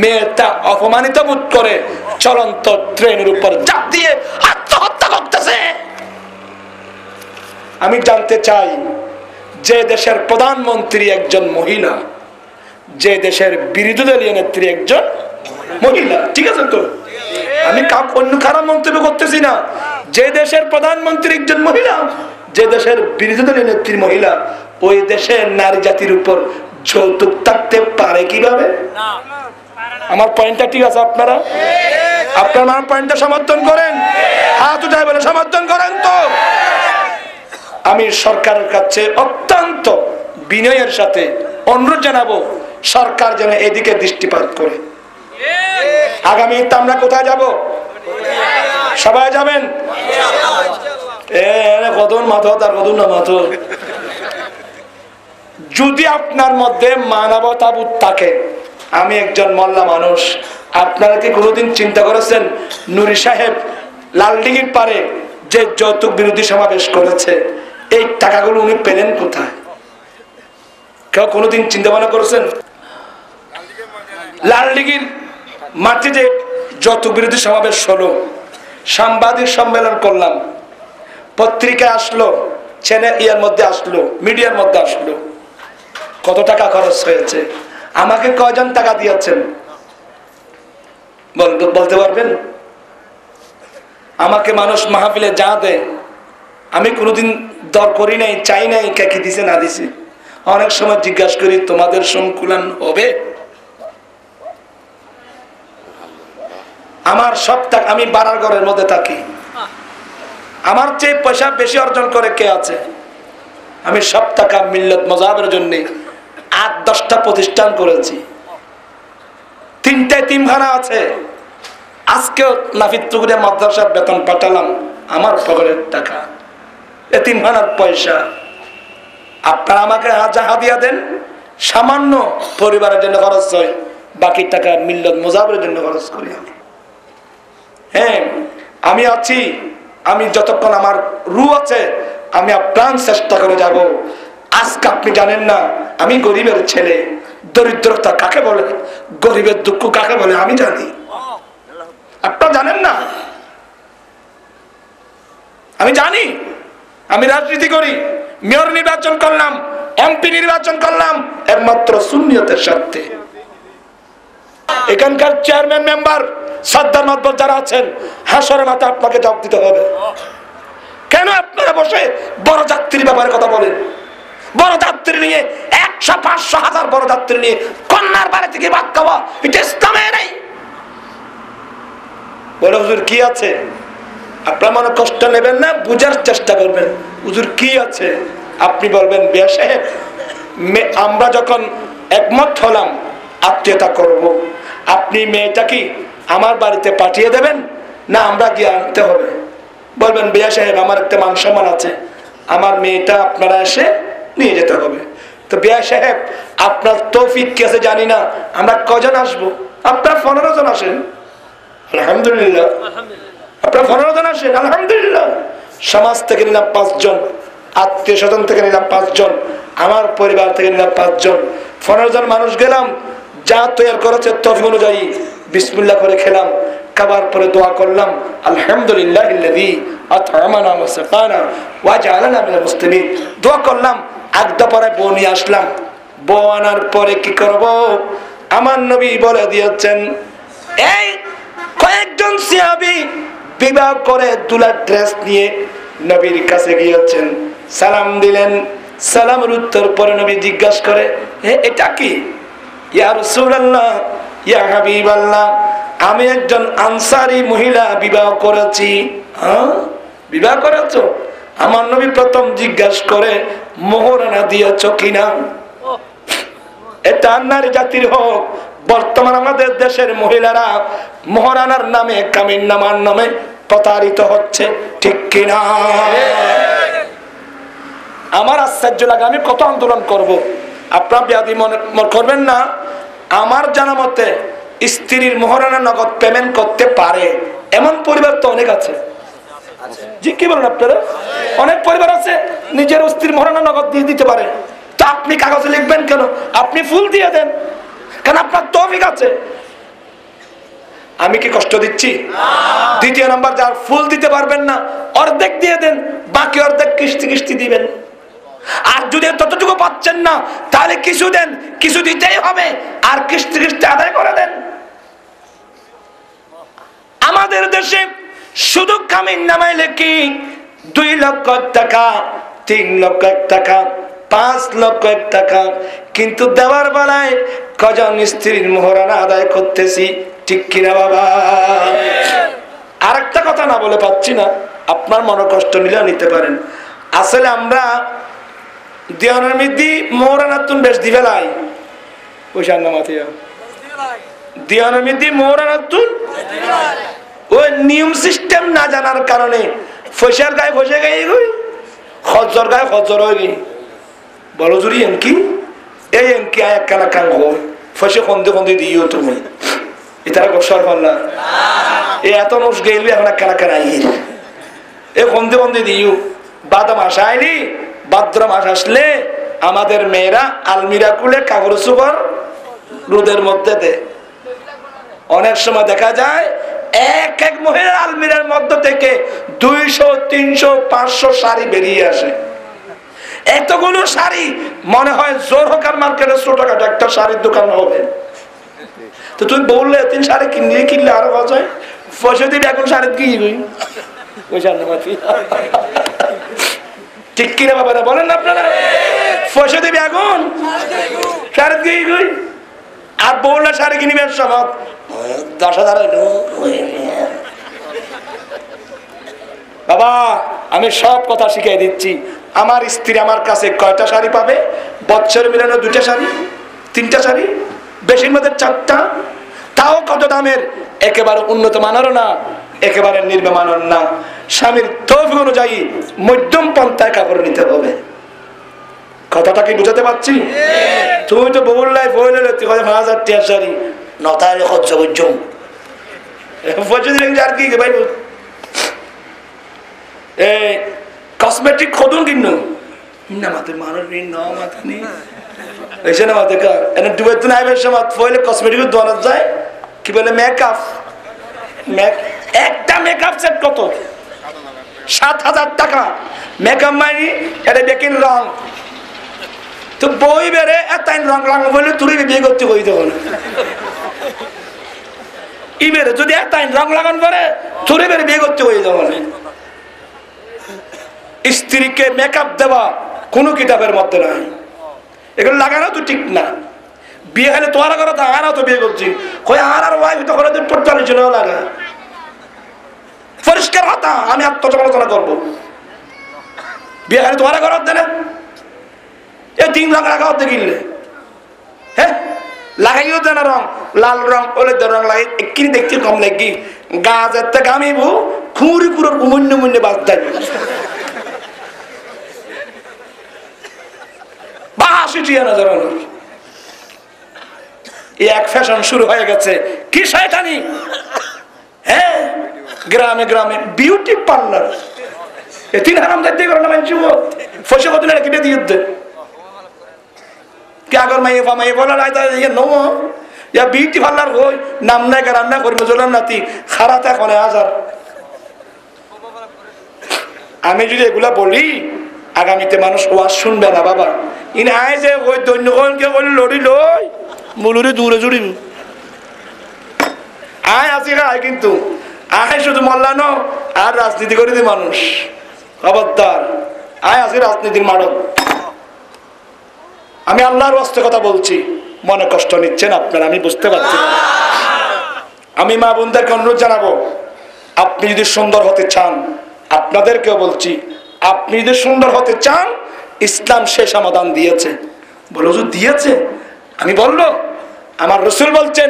Speaker 1: মেয়েটা অপমানিত বোধ করে চলন্ত ট্রেনের উপর চাপ দিয়ে আত্মহত্যা করতেছে। আমি জানতে চাই, যে দেশের প্রধানমন্ত্রী একজন মহিলা, যে দেশের বিরোধী দলীয় নেত্রী একজন মহিলা, ঠিক আছে তো? আমি অন্য খারাপ মন্তব্য করতেছি না। যে দেশের প্রধানমন্ত্রী একজন মহিলা, যে দেশের বিরোধী দলীয় নেত্রী মহিলা, ওই দেশের নারী জাতির উপর যৌতুক থাকতে পারে কিভাবে? আমার পয়েন্টটা ঠিক আছে? আপনারা আমার পয়েন্টটা সমর্থন করেন? হাত উঠায় বলে সমর্থন করেন তো? আমি সরকারের কাছে অত্যন্ত বিনয়ের সাথে অনুরোধ জানাবো, সরকার যেন এদিকে দৃষ্টিপাত করে। আগামীতে আমরা কোথায় যাব? সবাই যাবেন? কদন মাথা তার কদন না মাথা। যদি আপনার মধ্যে মানবতাবোধ থাকে, আমি একজন মোল্লা মানুষ, আপনারা কি কোনোদিন চিন্তা করেছেন নুরি সাহেব লালডিঘির পারে যে যৌতুক বিরোধী সমাবেশ করেছে, এই টাকাগুলো উনি পেলেন কোথায়? কেউ কোনোদিন চিন্তা ভাবনা করেছেন? লালডিঘির মাঠে যে যৌতুক বিরোধী সমাবেশ হলো, সাংবাদিক সম্মেলন করলাম, পত্রিকায় আসলো, চ্যানেল মধ্যে আসলো, মিডিয়ার মধ্যে আসলো, কত টাকা খরচ হয়েছে? আমাকে কয়জন টাকা দিয়েছেন বলতে পারবেন? আমাকে মানুষ মাহফিলে যা দেয়, আমি কোনোদিন দর করি নাই, চাই নাই কে কি দিছে না দিছে। অনেক সময় জিজ্ঞাসা করি, তোমাদের সংকুলন হবে? আমার সব টাকা, আমি বাড়ার ঘরের মধ্যে থাকি, আমার চেয়ে পয়সা বেশি অর্জন করে কে আছে? আমি সব টাকা মিল্লাত মজাবের জন্য 8-10টা প্রতিষ্ঠান করেছি, 3টে তিনখানা আছে। আজকেও নাফিতুগুড়িয়া মাদ্রাসার বেতন পাঠালাম আমার পকেটের টাকা, এতিমখানার পয়সা। আপনারা আমাকে হাদিয়া দেন, সামান্য পরিবারের জন্য খরচ হয়, বাকি টাকা মিল্লাত মজাবের জন্য খরচ করি আমি। হ্যাঁ, আমি আছি, আমি যতক্ষণ আমার রূহ আছে আমি আপ্রাণ চেষ্টা করে যাব। আজকে আপনি জানেন না আমি গরিবের ছেলে, দরিদ্রতা কাকে বলে, গরিবের দুঃখ কাকে বলে আমি জানি, আপনারা জানেন না। আমি জানি, আমি রাজনীতি করি, মেয়র নির্বাচন করলাম, এমপি নির্বাচন করলাম একমাত্র সুন্নিয়তের স্বার্থে। এখানকার চেয়ারম্যান মেম্বার সাদ্দার মাতবর যারা আছেন, হাসরের মাথা আপনাকে জবাব দিতে হবে। কেন আপনারা বসে বড় যাত্রীর ব্যাপারে কথা বলেন? বড় যাত্রী নিয়ে 100, 500, 1000 বড় যাত্রী নিয়ে কন্যার বাড়ি থেকে ভাত খাওয়া, এটা ইসলামে নেই। বলে হুজুর কি আছে? আপনার মনে কষ্ট নেবেন না, বুঝার চেষ্টা করবেন হুজুর কি আছে। আপনি বলবেন বিয়া সাহেব, আমরা যখন একমত হলাম আত্মীয়তা করব, আপনি মেয়েটা কি আমার বাড়িতে পাঠিয়ে দেবেন না আমরা গিয়ে আনতে হবে? বলবেন বিয়া সাহেব আমার একটা মান সম্মান আছে, আমার মেয়েটা আপনারা এসে নিয়ে যেতে হবে। তো বিয়া সাহেব আপনার তৌফিক কি আছে জানি না, আমরা কজন আসবো? আপনারা 15 জন আসেন, আলহামদুলিল্লাহ। আপনারা 15 জন আসেন, আলহামদুলিল্লাহ। সমাজ থেকে নিলাম 5 জন, আত্মীয় স্বজন থেকে নিলাম 5 জন, আমার পরিবার থেকে নিলাম 5 জন। 15 জন মানুষ গেলাম, যা তৈরি করেছে তৌফিক অনুযায়ী বিসমিল্লাহ করে খেলাম। খাবার পরে দোয়া করলাম, আলহামদুলিল্লাহিল্লাযী আত'আমানা ওয়া সাকানা ওয়া জাআলানা মিনাল মুসলিমিন। দোয়া করলাম, আগদা পরে বউ নিয়ে আসলাম। বউ আনার পরে কি করব? আমার নবী বলে দিয়েছেন, এই কয়েকজন সাহাবী বিবাহ করে দুলা ড্রেস নিয়ে নবীর কাছে গিয়েছেন, সালাম দিলেন। সালামের উত্তর পরে নবী জিজ্ঞাসা করে, এটা কি? ইয়া রাসূলুল্লাহ, ইয়া হাবিবাল্লাহ, আমি একজন আনসারী মহিলা বিবাহ করেছি। হ্যাঁ, বিবাহ করেছো? আমার নবী প্রথম জিজ্ঞাসা করে, মোহরানা দিয়েছ কিনা? এটা নারী জাতির হক। বর্তমান আমাদের দেশের মহিলারা মোহরানার নামে, কামিন নামার নামে প্রতারিত হচ্ছে, ঠিক কিনা? আমার আশ্চর্য লাগে, আমি কত আন্দোলন করব, আপনার ব্যাধি মনে করবেন না। আমার জানা মতে স্ত্রীর মোহরানা নগদ পেমেন্ট করতে পারে এমন পরিবার তো অনেক আছে। জি, কি বলেন আপনারা? অনেক পরিবার আছে নিজের স্ত্রীর মোহরানা নগদ দিয়ে দিতে পারে। তো আপনি কাগজে লিখবেন কেন? আপনি ফুল দিয়ে দেন, কারণ আপনার তৌফিক আছে। আমি কি কষ্ট দিচ্ছি? দ্বিতীয় নাম্বার, যার ফুল দিতে পারবেন না অর্ধেক দিয়ে দেন, বাকি অর্ধেক কিস্তি কিস্তি দিবেন। আর যদি ততটুকু পাচ্ছেন না তাহলে কিছু দেন, কিছু দিতেই হবে, আর কিস্তি কিস্তি আদায় করে দেন। আমাদের দেশে শুধু কামিন নামাইলে কি 2 লক্ষ টাকা, 3 লক্ষ টাকা, 5 লক্ষ টাকা, কিন্তু দেওয়ার বেলায় কজন স্ত্রীর মোহরানা আদায় করতেছি, ঠিক কিনা বাবা? আরেকটা কথা না বলে পাচ্ছি না, আপনার মনে কষ্ট নিলেও নিতে পারেন। আসলে আমরা দিওয়ানের মধ্যে মোহরানা তুন বেশ দিবেলাই, পয়সার নামাতিয়া দিওয়ানের মধ্যে মোহরানা তুন ওই নিয়ম সিস্টেম না জানার কারণে ফসের গায়ে ফসে গায়ে গই, খজ্জর গায়ে খজ্জর হয়ে গই। বলো জুড়ি এমকি এই এমকি আয় কানা কান হয় ফসে খন্দে খন্দে দিও তুমি, এটা গোসর পাল্লা এ এত নোস গেলি এখন কানা কানা আইয়ের এ খন্দে খন্দে দিও। বাদা মাস আইনি, ভাদ্র মাস আসলে আমাদের মেয়েরা আলমিরা খুলে কাগজ সুপার রোদের মধ্যে দেয়। অনেক সময় দেখা যায় এক এক মহিলার আলমিরার মধ্য থেকে 200, 300, 500 শাড়ি বেরিয়ে আসে। এতগুলো শাড়ি মনে হয় জোর হোকার মার্কেটে ছোটখাটো একটা শাড়ির দোকান হবে। তো তুমি বললে 3 শাড়ি কিনলে আরো বাজায় পয়সা দিবি, এখন শাড়ি কি ঠিক কিনা বাবারা বলেন না আপনারা? পয়সা দিবি এখন শাড়ি কি, আর বললে শাড়ি কিনবে সব 10,000 হইলো। বাবা আমি সব কথা শিখিয়ে দিচ্ছি। আমার স্ত্রী আমার কাছে কয়টা শাড়ি পাবে? বছর মিলানো 2টা শাড়ি, 3টা শাড়ি, বেশির মধ্যে 4টা, তাও কত দামের? একেবারে উন্নত মানেরও না, একেবারে নিম্নমানের না। স্বামীর তৌফিক অনুযায়ী মধ্যম পন্থায় কাপড় নিতে হবে। কথাটা কি বুঝাতে পারছি? তুমি তো বললাই বললে তুই 5,000 টাকা শাড়ি নতারে খরচ করছম পয়সা দিলেন আর কি ভাই? এই কসমেটিক খদুন কিনো না মাতে মানুষ না মাথা নেই এসে না মাতে কা এনে ডুবে তো নাই বেশ মাত ফইলে কসমেটিক দোয়ানো যায় কি বলে মেকআপ। একটা মেকআপ সেট কত? 7,000 টাকা। মেকআপ মাইনি এটা বেকিং রং তো বই বেড়ে এত রং রং বলে তুই বিয়ে করতে কই দেবো না। ইবেরে যদি এত রং লাগান পরে তুই বেড়ে বিয়ে করতে কই দেবো না। স্ত্রীকে মেকআপ দেওয়া কোনো কিতাবের মধ্যে নাই, এগুলো লাগানো তো ঠিক না। বিয়ে হলে তোমার ঘরে তো আরও তো বিয়ে করছি কই আর ওয়াইফ তো করে 45 জনেও লাগা পরিষ্কার হতা আমি আত্মসমালোচনা করবো। বিয়ে হলে তোমার ঘর দেনে এই 3 রং লাগা হতে কিনলে হ্যাঁ লাগাইও দেনা রং লাল রং হলুদ রং লাগাই কিনে দেখতে কম লাগি গাছের থেকে আমি খুঁড়ি পুরো উমন্য মুন্য বাদ থাকবে বাস 80 টিয়া না জড়ানোর এক ফ্যাশন শুরু হয়ে গেছে। কি শয়তানি! হ্যাঁ, গ্রামে গ্রামে বিউটি পার্লার, তিন হারাম যাইতে করে না মানুষ ফসে কত না কেটে দিয়ে কে আগর মাইয়ে মাইয়ে বলার নো ইয়া বিউটি পার্লার হই নাম নাই রান্না করবো জোলার নাতি খারাপ এখন হাজার। আমি যদি এগুলা বলি আগামীতে মানুষ ওয়াজ শুনবে না বাবা। ইনি আয় যে ওই দৈন্যকে বলি লড়ি লই মুলুরি দূরে জুড়ি আয় আসি আয়, কিন্তু আয় শুধু মল্লানো আর রাজনীতি করে দি মানুষ। খবরদার, আয় আসি রাজনীতির মাড়ক। আমি আল্লাহর ওয়াস্তে কথা বলছি, মনে কষ্ট নিচ্ছেন আপনারা, আমি বুঝতে পারছি। আমি মা বোনদেরকে অনুরোধ জানাবো, আপনি যদি সুন্দর হতে চান, আপনাদেরকেও বলছি, আপনি যদি সুন্দর হতে চান, ইসলাম সে সমাধান দিয়েছে। বলো যে দিয়েছে, আমি বললো আমার রসুল বলছেন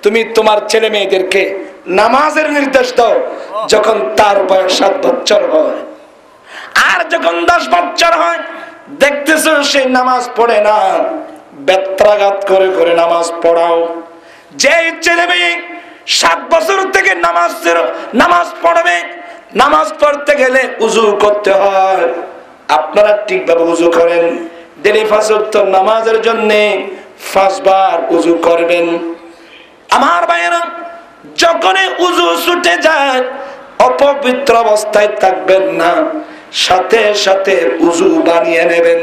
Speaker 1: তুমি তোমার ছেলে মেয়েদেরকে নামাজের নির্দেশ দাও যখন তার বয়স 7 বছর হয়, আর যখন 10 বছর হয় দেখতেছো সে নামাজ পড়ে না, বেত্রাঘাত করে করে নামাজ পড়াও। যে ছেলে মেয়ে 7 বছর থেকে নামাজ পড়বে, নামাজ পড়তে গেলে উজু করতে হয়, আপনারা ঠিকভাবে উজু করেন। ডেলি 5 ওয়াক্ত নামাজের জন্য 5 বার উজু করবেন। আমার ভাইয়েরা, যখনই উজু ছুটে যায় অপবিত্র অবস্থায় থাকবেন না, সাথে সাথে উজু বানিয়ে নেবেন।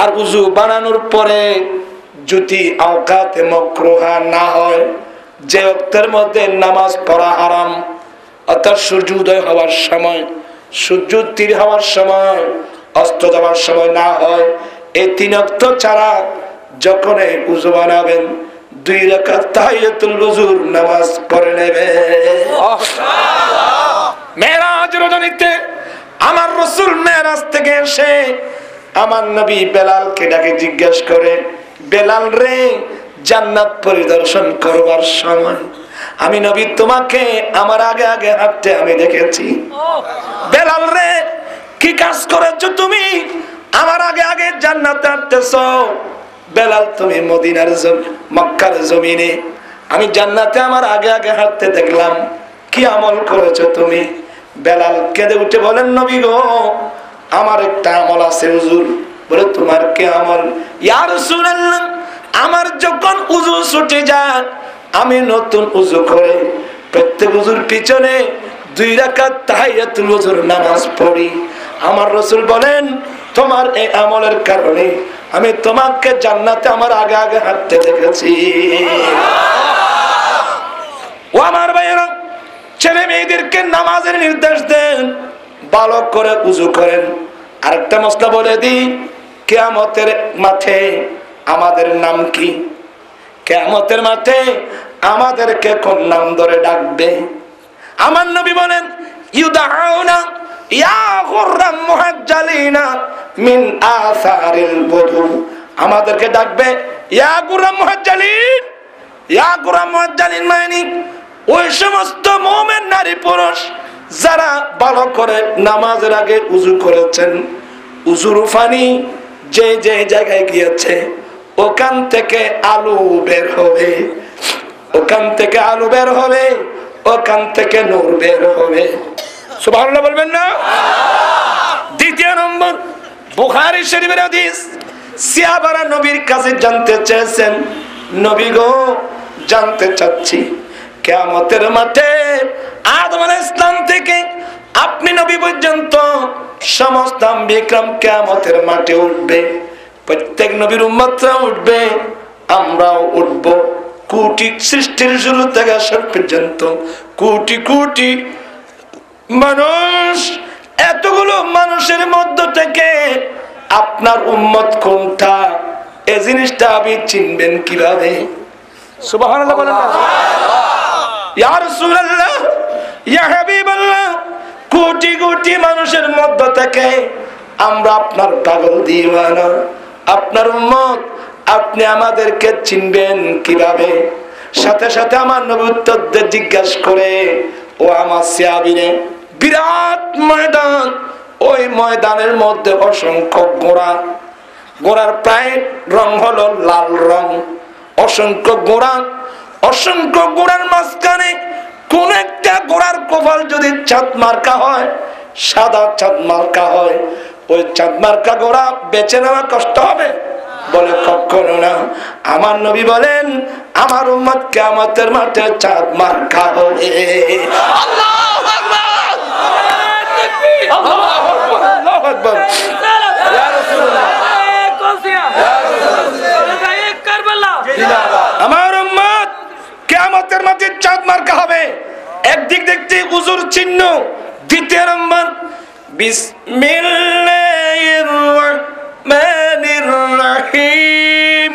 Speaker 1: আর উজু বানানোর পরে যদি আওকাতে মাকরুহা না হয়, যে ওয়াক্তের মধ্যে নামাজ পড়া হারাম, অর্থাৎ সূর্য উদয় হওয়ার সময়, সূর্য তীর হওয়ার সময়, অস্ত যাওয়ার সময় না হয়, এই 3 ওয়াক্ত ছাড়া যখন উজু বানাবেন 2 রাকাত তাহিয়াতুল ওযুর নামাজ পড়ে নেবে। মেরাজ রজনীতে আমার রাসূল মেরাজ থেকে এসে আমার নবী বেলালকে ডাকে জিজ্ঞেস করে, বেলাল রে, জান্নাত পরিদর্শন করবার সময় আমি নবী তোমাকে আমার আগে আগে হাঁটতে আমি দেখেছি। বেলাল রে, কি কাজ করেছো তুমি আমার আগে আগে জান্নাতে হাঁটতেছো? বেলাল, তুমি মদিনার মক্কার জমিনে, আমি জান্নাতে আমার আগে আগে হাঁটতে দেখলাম, কি আমল করেছো তুমি? বেলাল কেঁদে উঠে বলেন, নবী গো, আমার একটা আমল আছে হুজুর। বলে, তোমার কি আমল? ইয়া রাসূলুল্লাহ, আমার যখন উযু ছুটে যায় আমি নতুন উযু করে প্রত্যেক উযুর পিছনে 2 রাকাত তাহিয়াতুল ওযুর নামাজ পড়ি। আমার রাসূল বলেন, তোমার এই আমলের কারণে আমি তোমাকে জান্নাতে আমার আগে আগে হাঁটতে দেখেছি। ও আমার ভাইয়েরা, ছেলে মেয়েদেরকে নামাজের নির্দেশ দেন, ভালো করে উযু করেন। আরেকটা মসলা বলে দিই, কিয়ামতের মাঠে আমাদের নাম কি? কিয়ামতের মাঠে আমাদেরকে কোন নাম ধরে ডাকবে? আমার নবী বলেন, ইউদাউনা ইয়া গুররাম মুহাজ্জালিনা মিন আসারিল বুদু, আমাদেরকে ডাকবে ইয়া গুররাম মুহাজ্জালিন। ইয়া গুররাম মুহাজ্জালিন মানে ওই সমস্ত মুমিন নারী পুরুষ যারা ভালো করে নামাজের আগে উযু করেছেন, উযুর পানি যে যে জায়গায় গিয়েছে ওখান থেকে আলো বের হবে, ওখান থেকে আলো বের হবে, ওখান থেকে নূর বের হবে। সুবহানাল্লাহ বলবেন না? দ্বিতীয় নম্বর, বুখারী শরীফের হাদিস, সাহাবারা নবীর কাছে জানতে চেয়েছেন, নবী গো, জানতে চাচ্ছি কিয়ামতের মাঠে আদম আলাইহিস সালাম থেকে আপনি নবী পর্যন্ত সমস্ত বিক্রম কিয়ামতের মাঠে উঠবে, প্রত্যেক নবীর উম্মতরা উঠবে, আমরাও উঠব। কোটি সৃষ্টির শুরু থেকে শেষ পর্যন্ত কোটি কোটি মানুষ, এতগুলো মানুষের মধ্য থেকে আপনার উম্মত কোনটা, এই জিনিসটা আপনি চিনবেন কিভাবে? সুবহানাল্লাহ বলেন না? ইয়া রাসূলুল্লাহ, ইয়া হাবিবাল্লাহ, কোটি কোটি মানুষের মধ্য থেকে আমরা আপনার পাগল দিওয়ানা, আপনার উম্মত, আপনি আমাদেরকে চিনবেন কিভাবে? সাথে সাথে আমার নবী উত্তর দিয়ে জিজ্ঞাসা করে, ও আমার সাহাবীরে, বিরাট ময়দান, ওই ময়দানের মধ্যে অসংখ্য ঘোড়া, ঘোড়ার প্রায় রং হলো লাল রং। অসংখ্য ঘোড়া, অসংখ্য ঘোড়ার মাঝখানে কোন একটা ঘোড়ার কপাল যদি চাঁদ মার্কা হয়, সাদা চাঁদ মার্কা হয়, ওই চাঁদ মার্কা ঘোড়া বেঁচে নেওয়া কষ্ট হবে? বলে কখনো না। আমার নবী বলেন আমার উম্মত কিয়ামতের মাঠে চাঁদ মার্কা হবে। আল্লাহু আকবার, আল্লাহু আকবার, আল্লাহু আকবার। ইয়া রাসূলুল্লাহ, আমার উম্মত কিয়ামতের মাঠে চাঁদ মার্কা হবে। একদিক দেখতে উজুর চিহ্ন, দ্বিতীয় নম্বর বিসমিল্লাহির রহমানির রহিম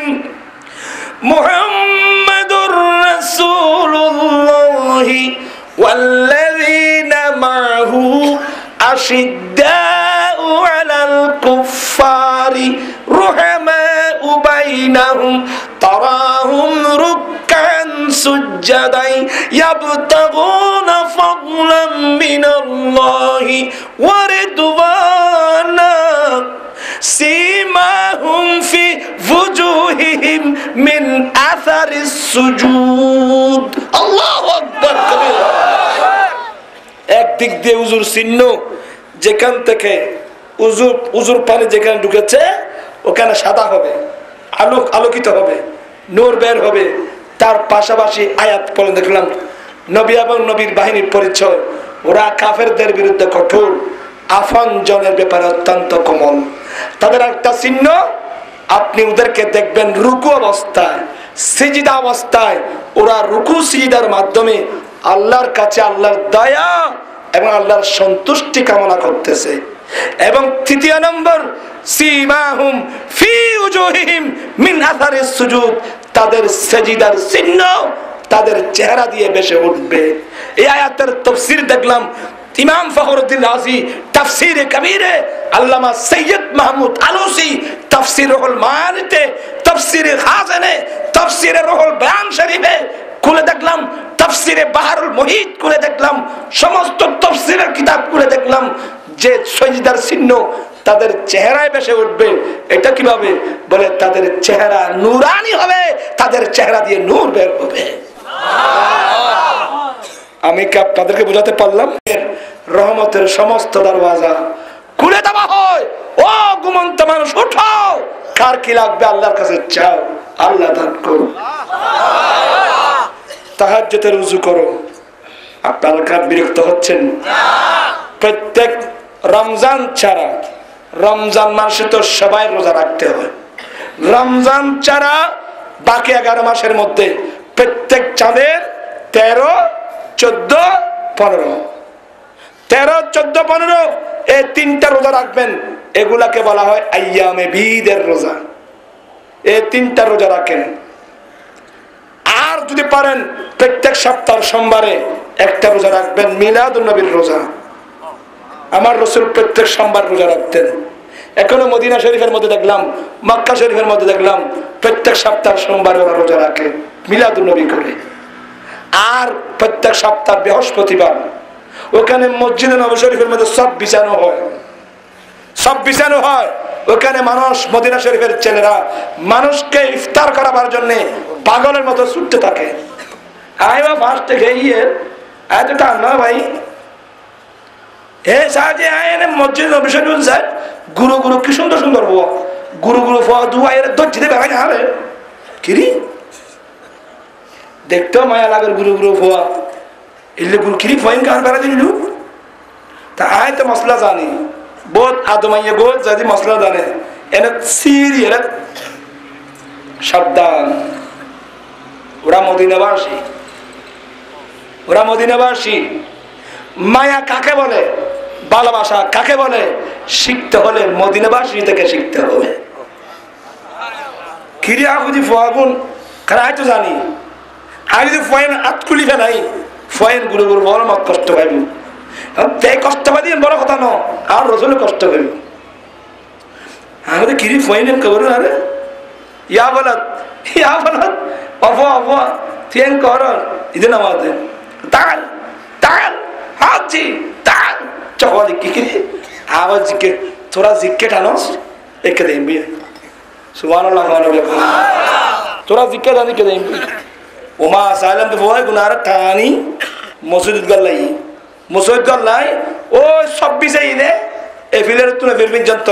Speaker 1: মুহাম্মাদুর রাসূলুল্লাহ ওয়াল্লাযীনা মা'হু আশিদ্দাউ আলাল কুফফারি রুহামাউ বাইনাহুম তারাহুম রুকআন সুজদান ইয়াবতাগুনা ফাদলাম মিনাল্লাহি ওয়া রিদওয়ানা সীমাহুম ফি ওয়ুজুহিহিম মিন আসারিস সুজুদ। আল্লাহু আকবার কবিরা। একদিক দিয়ে উজুর চিহ্ন, যেখান থেকে উজুর পানি যেখানে ঢুকেছে ওখানে সাদা হবে, আলোকিত হবে, নূর বের হবে। তার পাশাপাশি আয়াত পড়ে দেখলাম নবী এবং নবীর বাহিনীর পরিচয়। ওরা কাফেরদের বিরুদ্ধে কঠোর, আফন জনের ব্যাপারে অত্যন্ত কোমল। তাদের একটা চিহ্ন, আপনি ওদেরকে দেখবেন রুকু অবস্থায়, সিজদা অবস্থায়, ওরা রুকু সিজদার মাধ্যমে আল্লাহর কাছে আল্লাহর দয়া এবং আল্লাহর সন্তুষ্টি কামনা করতেছে। এবং তৃতীয় নম্বর সীমাহুম ফি উজুহিহিম মিন আসারিস সুজুদ, তাদের সিজদার চিহ্ন তাদের চেহারা দিয়ে ভেসে উঠবে। এই আয়াতের তাফসীর দেখলাম ইমাম ফখরুদ্দিন রাজি তাফসীরে কবীরে, আল্লামা সৈয়দ মাহমুদ আলুসি তাফসীর রুহুল মাআনিতে, তাফসীরে খাজানে, তাফসীরে রুহুল বয়ান শরীফে খুলে দেখলাম, তাফসীরে বাহারুল মুহিত খুলে দেখলাম, সমস্ত তাফসীরের কিতাব খুলে দেখলাম যে সিজদার চিহ্ন তাদের চেহারায় ভেসে উঠবে। এটা কিভাবে? বলে তাদের চেহারা নূরানি হবে, তাদের চেহারা দিয়ে নূর বের হবে। আমি কি আপনাদেরকে বোঝাতে পারলাম? রহমতের সমস্ত দরওয়াজা খুলে দেওয়া হয়। ও ঘুমন্ত মানুষ, উঠো, কার কি লাগবে আল্লাহর কাছে চাও, আল্লাহ দান করো। তাহাজ্জুদের ওযু করো। আপনারা কার বিরক্ত হচ্ছেন? প্রত্যেক রমজান ছাড়া, রমজান মাসে তো সবাই রোজা রাখতে হয়, রমজান ছাড়া বাকি 11 মাসের মধ্যে প্রত্যেক চাঁদের 13, 14, 15, 13, 14, 15 এই 3টা রোজা রাখবেন। এগুলাকে বলা হয় আইয়ামে বীদের রোজা। এই 3টা রোজা রাখেন। আর যদি পারেন প্রত্যেক সপ্তাহ সোমবারে একটা রোজা রাখবেন, মিলাদুন নবীর রোজা। আমার রাসূল প্রত্যেক সোমবার রোজা রাখতেন। এখনো মদিনা শরীফের মধ্যে দেখলাম, মক্কা শরীফের মধ্যে দেখলাম প্রত্যেক সপ্তাহ সোমবারে ওরা রোজা রাখে মিলাদুন নবী করে। আর প্রত্যেক সপ্তাহ বৃহস্পতিবার ওখানে মসজিদে নববী শরীফের মধ্যে সব বিছানো হয়, সব বিছানো হয়। ওখানে মানুষ, মদিনা শরীফের ছেলেরা মানুষকে ইফতার করাবার জন্য পাগলের মতো ছুটতে থাকে। আইবা ফার্স্টে গিয়ে এতটা না ভাই, হে সাজে আয়নে মসজিদ নববী শরীফ স্যার গুরু গুরু কি সুন্দর সুন্দর হওয়া, গুরু গুরু ফোয়া দুয়া এর দর্জিতে বেড়াই না রে কিরি দেখতেও মায়া লাগের গুরু গুরু ফোয়া এলে গুরু কিরি ফোয়াইন কার বেড়া দিল। তা আয় তো মশলা জানি বহুত আদমাইয়া গো, যদি মশলা জানে এনে সিরি এর সাবধান। ওরা মদিনাবাসী, ওরা মদিনাবাসী। মায়া কাকে বলে, ভালোবাসা কাকে বলে, শিখতে হলে মদিনাবাসী থেকে শিখতে হবে। কিরি আগুজি ফোয়াগুন খারাই তো জানি, আমি যদি ফয়েন আতকুলি ফেলাই ফয়েন গুরু গুরু বড় মত কষ্ট পাইব। তাই কষ্ট পাই বড় কথা ন, আর রসুল কষ্ট পাইব। আমাদের কিরি ফয়েন কবর আরে ইয়া বলত অফ অফ ফিয়েন কর ইদিন আমাদের তাল তাল হাজি তাল চকলি কি কিরি আওয়াজ জিকে তোরা জিকে টানস একে দেন বিয়ে সুবহানাল্লাহ। তোরা জিজ্ঞা জানি কে যাই ওমা সাইলাম তো ভয় গুনার ঠানি মসজিদ গল্লাই মসজিদ গল্লাই ও 26 ইনে এফিলের তুলে ফিরবিন যন্ত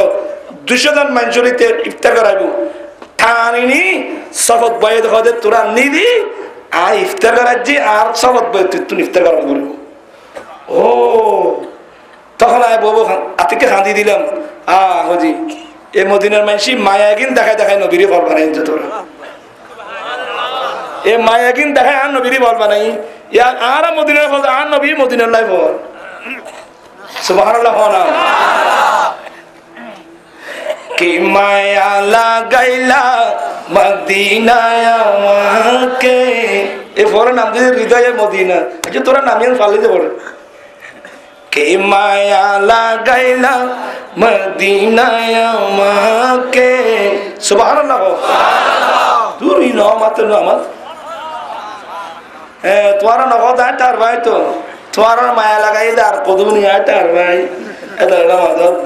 Speaker 1: 200 জন মানুষরিতে ইফতার করাইব ঠানিনি শপথ বয়ে দেখে তোরা নিদি আর ইফতার করাচ্ছি আর শপথ বয়ে তুই ইফতার করা করবো। ও তখন আয় বউ আতিকে খাঁদি দিলাম হজি এ মদিনার মানুষ মায়া একদিন দেখায় দেখায় নবীরে ফল বানাই তোরা এ মায়া একদিন দেখায় আর নবীরে ফল বানাই ইয়ার আর মদিনার ফল আর নবী মদিনার লাই ফল সুবহানাল্লাহ। কি মায়া লাগাইলা মদিনায় আমাকে এ ফলের নাম দিয়ে হৃদয়ে মদিনা আচ্ছা তোরা নামিয়ে ফালিতে পড়ে কে মায়া লাগাইলা মদিনায় আমাকে সুবহানাল্লাহ। তুই ন মাত্র আমার তোমার নগদ আটার ভাই তো তোমার মায়া লাগাই আর কদুনি আটার ভাই এটা মদত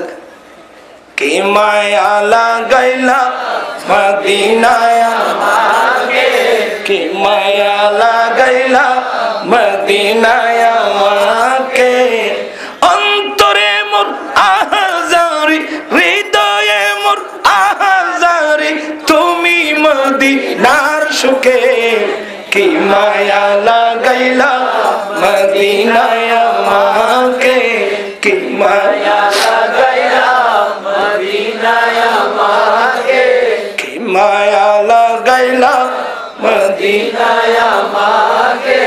Speaker 1: কে মায়া লাগাইলা মদিনায় আমাকে কে মায়া লাগাইলা মদিনায় আমাকে অন্তরে মোর আহাজারি হৃদয়ে মোর আহাজারি তুমি মদিনার সুখে কি মায়া লাগাইলা মদিনায় আমাকে কি মায়া লাগাইলা মদিনায় আমাকে কি মায়া লাগাইলা মদিনায় আমাকে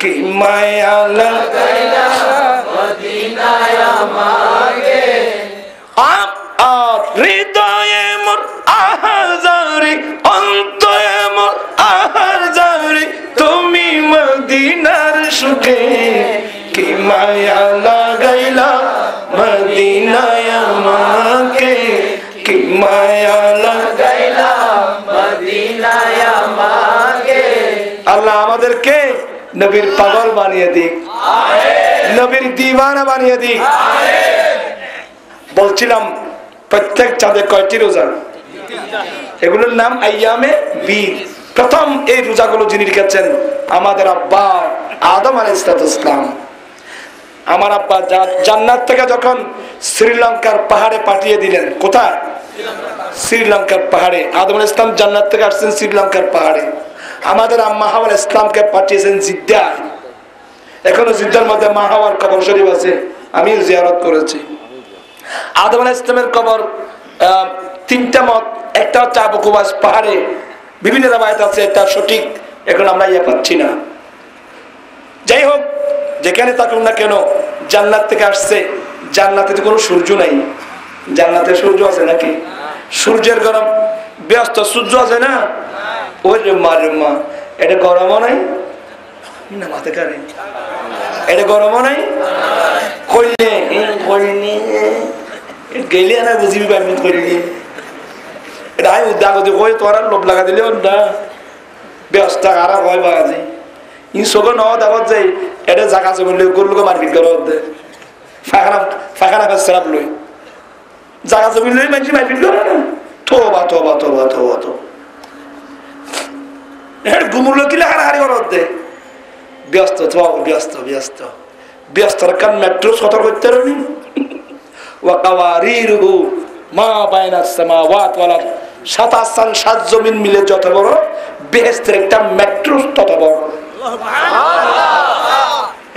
Speaker 1: কি মায়া লাগাইলা মদিনায় আমাকে হৃদয়ে মোর আহাজারি অন্তরে মোর আহাজারি তুমি মদিনার সুখে কি মায়া লাগাইলা মদিনায় আমাকে কি মায়া লাগাইলা মদিনায় আমাকে। আল্লাহ আমাদেরকে নবীর পাগল বানিয়ে দিক নবীর দিওয়ানা বানিয়ে দিক। বলছিলাম প্রত্যেক চাঁদে কয়টি রোজা এগুলোর নাম আইয়ামে বীর। প্রথম এই রোজাগুলো যিনি রেখেছেন আমাদের আব্বা আদম আলাইহিস সালাম। আমার আব্বা জান্নাত থেকে যখন শ্রীলঙ্কার পাহাড়ে পাঠিয়ে দিলেন কোথায় শ্রীলঙ্কার পাহাড়ে আদম আলাইহিস সালাম জান্নাত থেকে আসছেন শ্রীলঙ্কার পাহাড়ে আমাদের আম্মা হাওয়া ইসলামকে পাঠিয়েছেন জিদ্দায় এখনো জিদ্দার মধ্যে মা হাওয়ার কবর শরীফ আছে আমি জিয়ারত করেছি আদম আলাইহিস সালামের কবর তিনটা মত একটা হচ্ছে আবু কুবাস পাহাড়ে বিভিন্ন রাবায়াত আছে এটা সঠিক এখন আমরা পাচ্ছি না যাই হোক যেখানে থাকুন না কেন জান্নাত থেকে আসছে জান্নাতে তো কোনো সূর্য নাই জান্নাতে সূর্য আছে নাকি সূর্যের গরম ব্যস্ত সূর্য আছে না ওই রে মা এটা গরমও নাই না মাথা কারে এটা গরমও নাই কইলে কইনি গেলে না বুঝিবি পারবি কইলি এটা আমি উদ্যোগ কই তোর লোভ লাগা দিলে না ব্যস্ত আর হয় বাজে ই সগো ন দাবত যাই এটা জায়গা জমি গরুকে মারপিট করা দে ফাঁকানা খারাপ লই জায়গা জমি লই মানুষ মারপিট করে না থোবা থোবা থোবা থোবা তো গুমুরলো কিলে হারাহারি করার দে ব্যস্ত ব্যস্ত ব্যস্ত ব্যস্ত কারণ মেট্রো সতর্ক করতে পারি ওয়াকাওয়ারিরহু মা বাইনাস সামাওয়াত ওয়াল আরদ সাত আসমান সাত জমিন মিলে যত বড় বেহেশতের একটা মেট্রো তত বড়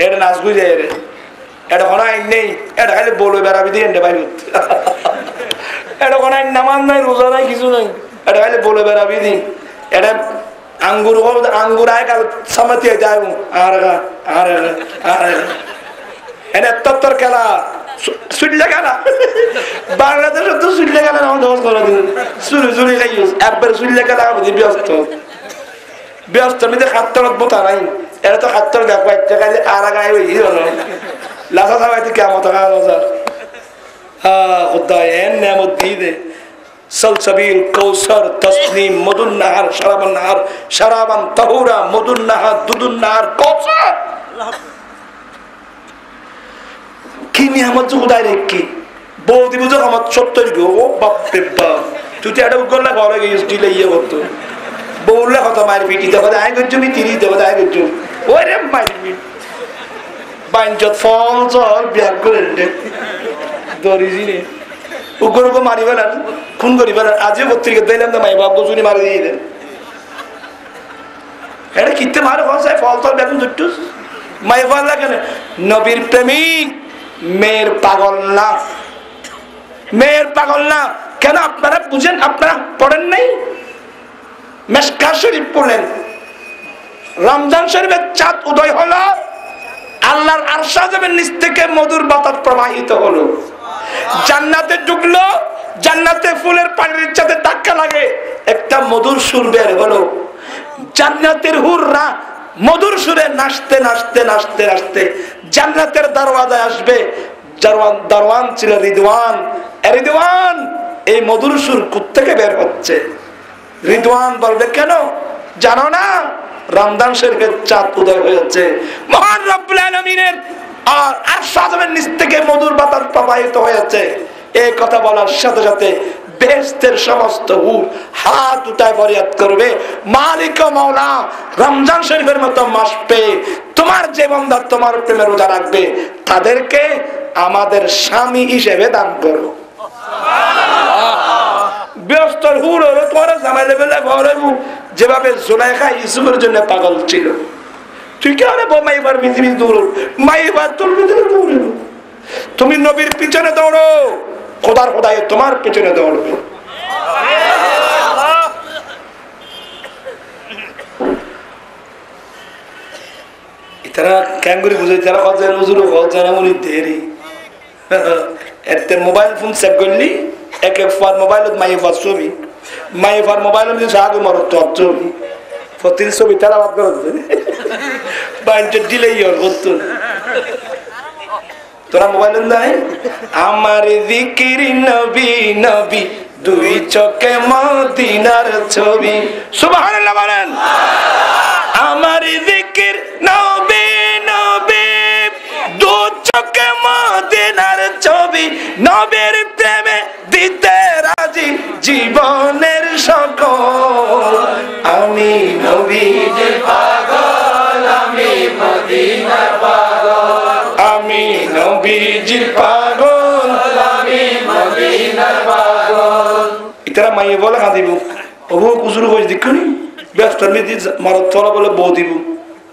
Speaker 1: এটা নাচ গুজে রে এটা কোনো আইন নেই এটা খালি বলে বেড়াবি দিয়ে এনে বাইরে এটা কোনো আইন নামাজ নাই রোজা নাই কিছু নাই এটা খালি বলে বেড়াবি দিন এটা আঙ্গুর আঙ্গুর আয় কাল সামাতি যায় আর আর আর এনে তত্তর খেলা সুইলে খেলা বাংলাদেশের তো সুইলে খেলা না দোষ করে দিন চুরি চুরি লাগিস একবার সুইলে খেলা ব্যস্ত ব্যস্ত মিতে খাত্তরত বোতা নাই এরা তো খাত্তর দেখো একটা কাজে আর আগায় হয়ে গেল লাসা সাবাইতে কেমন থাকা রোজা খুদাই এন নেমত দিয়ে দে সলসবিল কৌসর তসনিম মদুন নাহার শারাবান তাহুরা মদুন নাহার দুদুন নাহার কৌসর কি নিয়ামত খুদাই রে কি বৌদি বুঝো আমার 70 গো ও বাপ রে বাপ তুই তো একটা উগল না ঘরে গিয়ে দিলে ইয়ে করতো বউলে কত মায়ের পিটি দেখো আয় করছো নি তিরিশ দেখো আয় করছো ওই রে মায়ের পিট বাইঞ্চত ফল চল ব্যাগ করে ধরিছি রে উগর উগো মারি ফেলার খুন করি ফেলার আজও পত্রিকা দিলাম না মাই বাপ গজুনি মারি দিয়ে দেন এটা কিনতে মারে ফসায় ফল তল বেগুন দুট্টু মাই ফল কেন নবীর প্রেমিক মেয়ের পাগল না মেয়ের পাগল না কেন আপনারা বুঝেন আপনারা পড়েন নাই মেশকাত শরীফ পড়লেন রমজান শরীফের চাঁদ উদয় হলো আল্লাহর আরশ আযমের নিচ থেকে মধুর বাতাস প্রবাহিত হলো জান্নাতে ঢুকলো জান্নাতে ফুলের পানির সাথে ধাক্কা লাগে একটা মধুর সুর বের হলো জান্নাতের হুররা মধুর সুরে নাচতে নাচতে নাচতে নাচতে জান্নাতের দরওয়াজায় আসবে দারওয়ান ছিল রিদওয়ান রিদওয়ান এই মধুর সুর কোত্থেকে বের হচ্ছে রিদওয়ান বলবে কেন জানো না রমজান শরীফের চাঁদ উদয় হয়েছে মহান রব্বুল আলামিনের আর আরশ আযমের নিচ থেকে মধুর বাতাস প্রবাহিত হয়েছে এই কথা বলার সাথে সাথে বেহেশতের সমস্ত হুর হাত উঠায় ফরিয়াদ করবে মালিক ও মাওলা রমজান শরীফের মতো মাস পেয়ে তোমার যে বান্দা তোমার প্রেমে রোজা রাখবে তাদেরকে আমাদের স্বামী হিসেবে দান করো ব্যস্তর হুর হলো তোমার জামাই লেভেলে ভরবু যেভাবে জুলাইখা ইউসুফের জন্য পাগল ছিল তুই কি আরে মাইবার পৃথিবী দৌড় মাইবার তোর ভিতরে দৌড় তুমি নবীর পিছনে দৌড়ো খোদার খোদায় তোমার পিছনে দৌড়বে তারা ক্যাঙ্গুরি বুঝে যারা হজার হুজুর হজার আমলি দেরি এতে মোবাইল ফোন চেক করলি এক এক ফার মোবাইলত মাইফার ছবি মাইফার মোবাইলত যে আগে মরত তোর ছবি ফতির ছবি তারা বাদ করে বাইনটা দিলেই হল হতো তোরা মোবাইল নাই আমার জিকির নবী নবী দুই চোখে মদিনার ছবি সুবহানাল্লাহ বলেন আমার জিকির নবী নবী দুই চোখে মদিনার ছবি নবীর প্রেমে দিতে রাজি জীবনের সকল আমি নবীর পাগল আমি মদিনার পাগল আমি নবীজির পাগল আমি মদিনার পাগল ইতারা মাইয়ে বলে কাঁদিব ওগো কুজুর কই দেখনি ব্যস্ত মিদি মারত চলা বলে বউ দিব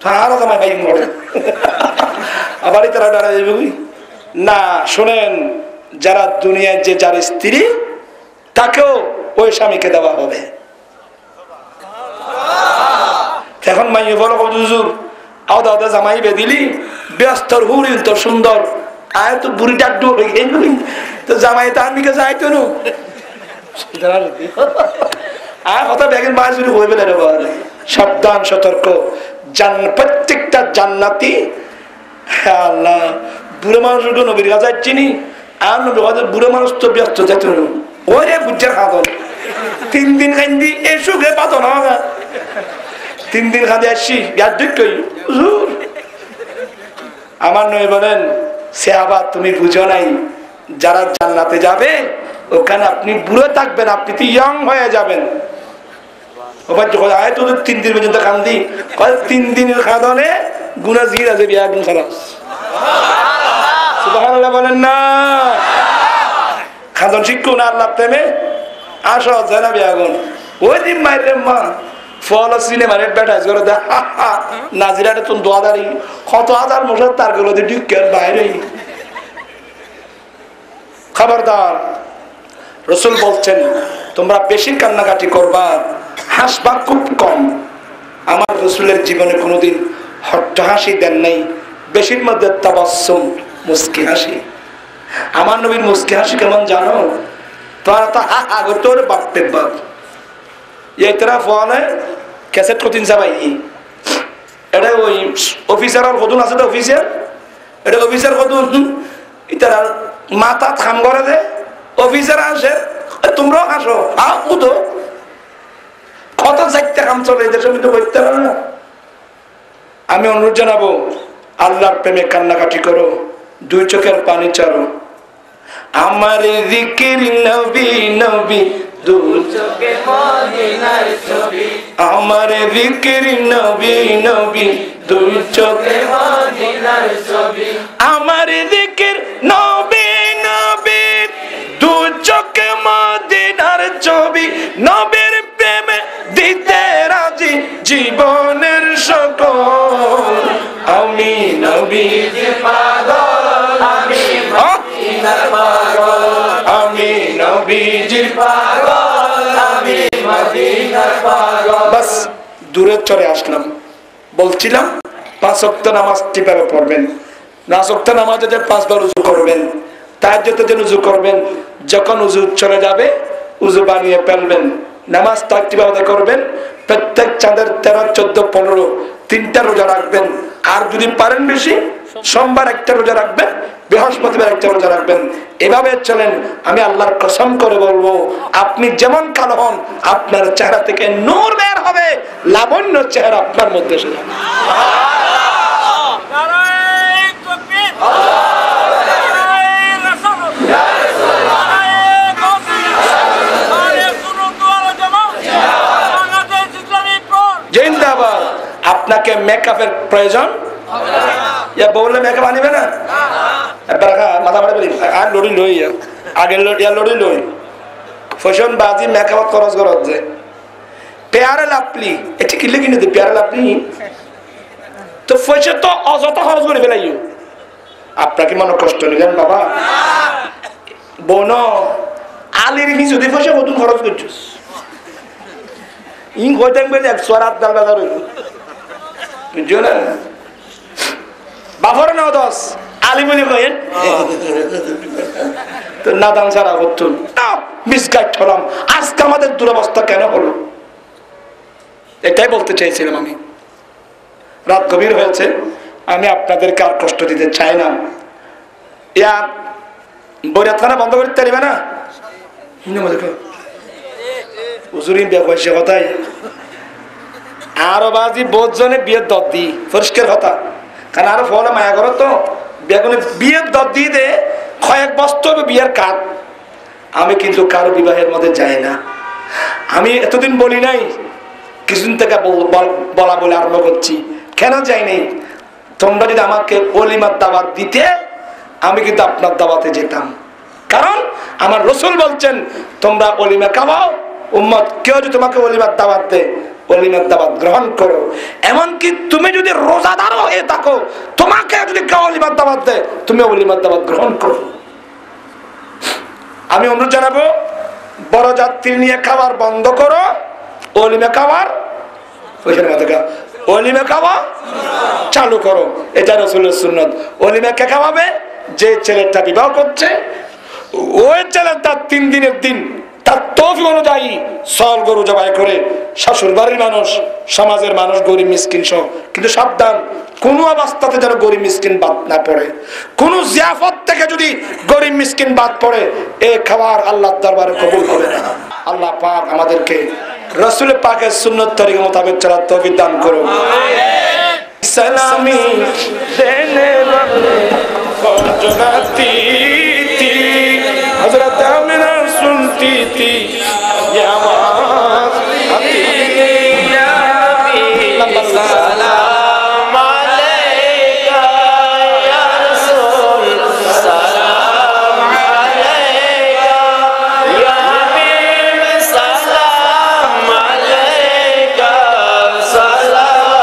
Speaker 1: তার জামাই ভাই মরে আবার ইতারা দাঁড়া যাবে না শোনেন যারা দুনিয়ায় যে যার স্ত্রী তাকেও ওই স্বামীকে দেওয়া হবে এখন মাইয়ে বলো হুজুর আওদা আওদা জামাই বেদিলি ব্যস্তর হুরি তো সুন্দর আয় তো বুড়ি ডাক তো জামাই তো আমিকে যাইতো নো আর কথা ব্যাগের মাছ হয়ে পেলে সাবধান সতর্ক প্রত্যেকটা জান্নাতি আল্লাহ বুড়ো মানুষকে নবীর কাছে চিনি আর নবীর কাছে বুড়ো মানুষ তো ব্যস্ত যেত ওই রে বুঝার খাদন 3 দিন খান্দি এই সুখে পাতো না 3 দিন খাঁদে আসছি ইয়ার দুঃখ আমার নয় বলেন সে আবার তুমি বুঝো নাই যারা জান্নাতে যাবে ওখানে আপনি বুড়ো থাকবেন আপনি তো ইয়ং হয়ে যাবেন ওবার যখন আয় তো 3 দিন পর্যন্ত কান্দি 3 দিনের খাদনে গুণা জির আছে বিয়া গুণ খালাস সুবহানাল্লাহ বলেন না খাদন শিক্ষু না আল্লাহ প্রেমে আসো জানা বিয়া গুণ ওই দিন মাইরে মা ফল সিনেমার অ্যাডভার্টাইজ করে দে নাজিরাটা তুমি দোয়াদারি কত হাজার মশার তার গুলো ঢুকের বাইরে খবরদার রসুল বলছেন তোমরা বেশি কান্নাকাটি করবা হাসবা খুব কম আমার রসুলের জীবনে কোনোদিন হট্ট হাসি দেন নাই বেশির মধ্যে তাবাসসুম মুস্কি হাসি আমার নবীর মুস্কি হাসি কেমন জানো তোরা তো হা হা করতে ওরে বাপের বাপ এই তোরা ফোনে ক্যাসেট কঠিন যাবাই এটা ওই অফিসার আর কদুন আছে তো অফিসার এটা অফিসার কদুন ইতার মাথা খাম করে দে অফিসার আসে তোমরাও হাসো উদো কত যাইতে কাম চলে এই দেশে তো করতে পারো না আমি অনুরোধ জানাবো আল্লাহর প্রেমে কান্নাকাটি করো 2 চোখের পানি চারো আমার জিকির নবী নবী দু চোখে মদিনার ছবি আমার জিকির নবী নবী দু চোখে মদিনার ছবি আমার জিকির নবী নবী দু চোখে মদিনার ছবি নবীর প্রেমে দিতে রাজি জীবনের সকল আমি নবীর পাগল আমি মদিনার পাগল আমি নবীজির পাগল আমি মদিনার পাগল বাস দূরে চলে আসলাম বলছিলাম 5 ওয়াক্ত নামাজ কিভাবে পড়বেন 5 ওয়াক্ত নামাজে যে 5 বার ওযু করবেন তাহাজ্জুদের জন্য ওযু করবেন যখন ওযু চলে যাবে ওযু বানিয়ে ফেলবেন নামাজ কিভাবে করবেন প্রত্যেক চাঁদের 13 14 15 তিনটা রোজা রাখবেন আর যদি পারেন বেশি সোমবার একটা রোজা রাখবেন বৃহস্পতিবার একটা রোজা রাখবেন এভাবে চলেন আমি আল্লাহর কসম করে বলবো আপনি যেমন কালো হন আপনার চেহারা থেকে নূর বের হবে লাবণ্য চেহারা আপনার মধ্যে এসে যাবে জিন্দাবাদ আপনাকে মেকআপের প্রয়োজন ইয়া বললে মেকআপ আনিবে না এবার মাথা মারে বলি আর লড়ি লই আগে লড়ি লই ফ্যাশন বাজি মেকআপ খরচ খরচ যে পেয়ারে লাপলি এটি কিনলে কিনে দে পেয়ারে লাপলি তো ফ্যাশন তো অযথা খরচ করে ফেলাইও আপনাকে মনে কষ্ট নিলেন বাবা বোন আলির হি যদি ফ্যাশন কত খরচ করছিস ইন কইতেন বলে 100 রাত দাল বাজার হইল বুঝছো না বাফর না 10 আলি বলে কইেন তো নাদান সারা করতুন মিসগাইড হলাম আজকে আমাদের দুরবস্থা কেন হলো এটাই বলতে চাইছিলাম আমি রাত গভীর হয়েছে আমি আপনাদেরকে আর কষ্ট দিতে চাই না ইয়া বরিয়াতখানা বন্ধ করতে পারবে না হুজুরি ব্যবসা কথাই আরো বাজি বহুত জনে বিয়ের দর দি পরিষ্কার কথা কারণ আরো ফলে মায়া করো তো বিয়ের দর দিয়ে দে কয়েক বছর বিয়ের কাজ আমি কিন্তু কারো বিবাহের মধ্যে যাই না আমি এতদিন বলি নাই কিছুদিন থেকে বলা বলে আরম্ভ করছি কেন যাই নাই তোমরা যদি আমাকে ওলিমার দাওয়াত দিতে আমি কিন্তু আপনার দাওয়াতে যেতাম কারণ আমার রসুল বলছেন তোমরা ওলিমা খাওয়াও উম্মত কেউ যদি তোমাকে ওলিমার দাওয়াত দেয় ওলিমার দাওয়াত গ্রহণ করো এমনকি তুমি যদি রোজাদার হয়ে থাকো তোমাকে যদি কেউ ওলিমার দাওয়াত দেয় তুমি ওলিমার দাওয়াত গ্রহণ করো আমি অনুরোধ জানাবো বড় যাত্রী নিয়ে খাবার বন্ধ করো ওলিমা খাবার ওলিমা খাওয়া চালু করো এটা রাসূলের সুন্নাত ওলিমা কে খাওয়াবে যে ছেলেটা বিবাহ করছে ওই ছেলেটা 3 দিনের দিন তার তৌফিক অনুযায়ী সল গরু জবাই করে শ্বশুর বাড়ির মানুষ সমাজের মানুষ গরিব মিসকিন সহ কিন্তু সাবধান কোন অবস্থাতে যেন গরিব মিসকিন বাদ না পড়ে কোন জিয়াফত থেকে যদি গরিব মিসকিন বাদ পড়ে এই খাবার আল্লাহর দরবারে কবুল হবে না আল্লাহ পাক আমাদেরকে রাসূল পাকের সুন্নাত তরিকা মোতাবেক চলার তৌফিক দান করুন আমিন সালামি দেনে वाले फौजनाती थी हजरत आमिना सुनती थी ये आवाज आती या नबी सलाम अलैका या रसूल सलाम अलैका या हबीब सलाम अलैका सलातुल्लाह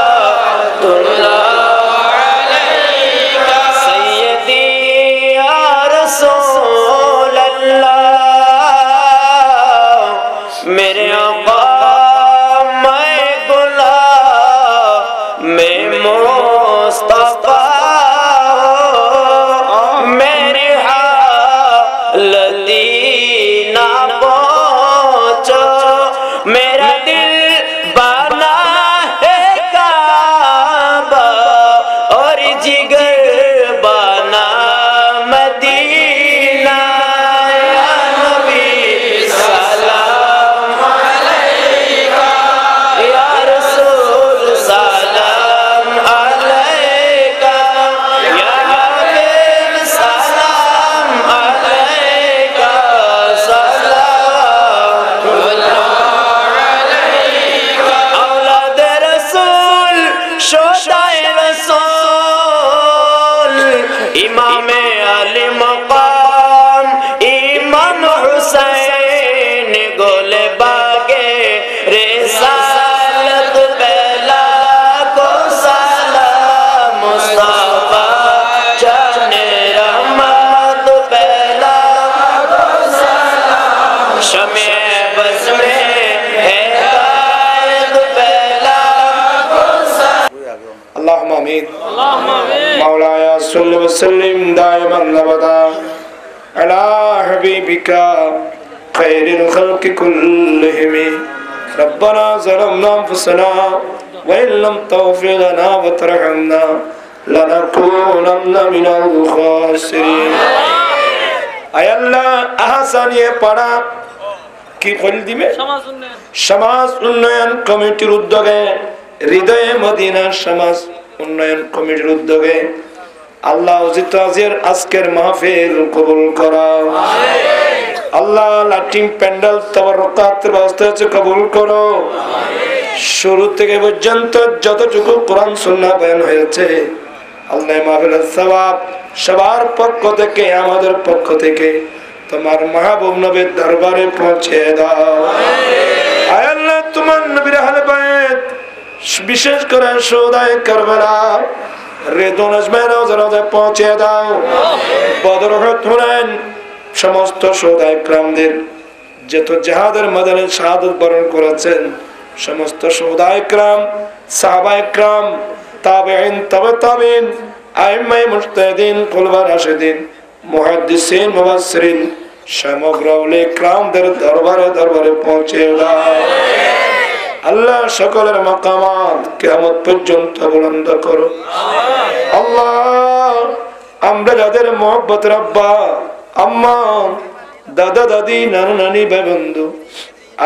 Speaker 2: ইমামে আলী মকাম ইমাম হুসাইন গোলে বাগে রিসালত বেলা কো সালাম মুস্তাফা জানে রহমত বেলা কো সালাম শমে বস মে হেদায়ত বেলা কো সালাম
Speaker 1: اللهم آمين مولاي صل وسلم دائما ابدا على حبيبك خير الخلق كلهم ربنا ظلمنا انفسنا وان لم تغفر لنا وترحمنا لنكونن من الخاسرين আয় আল্লাহ আহসানিয়ে পাড়া কি করে দিবে সমাজ উন্নয়ন কমিটির উদ্যোগে হৃদয়ে মদিনা সমাজ উন্নয়ন কমিটির উদ্যোগে আল্লাহ আজকের মাহফিল কবুল করো আল্লাহ লাটিং প্যান্ডেল তাবারকাতের ব্যবস্থা আছে কবুল করো শুরু থেকে পর্যন্ত যতটুকু কোরআন সুন্নাহ বয়ান হয়েছে আল্লাহ মাহফিলের সওয়াব সবার পক্ষ থেকে আমাদের পক্ষ থেকে তোমার মাহবুব নবীর দরবারে পৌঁছে দাও আয় আল্লাহ তোমার নবীর আহলে বাইত বিশেষ করে সুদায় কারবালা রেদন আজমাইন রওজায় পৌঁছে দাও বদর উহুদ হুনাইন সমস্ত সুদায় کرامদের যত জিহাদের ময়দানে শাহাদাত বরণ করেছেন সমস্ত সুদায় کرام সাহাবায়ে کرام তাবেঈন তাবে তাবেঈন আইম্মায়ে মুজতাহিদিন খুলাফায়ে রাশিদিন মুহাদ্দিসিন মুফাসসিরিন সমগ্র ওলি کرامদের দরবারে দরবারে পৌঁছে দাও আল্লাহ সকলের মাকামাত কিয়ামত পর্যন্ত বুলন্দ করো আল্লাহ আমরা যাদের মহব্বতের আব্বা আম্মা দাদা দাদি নানা নানি ভাই বন্ধু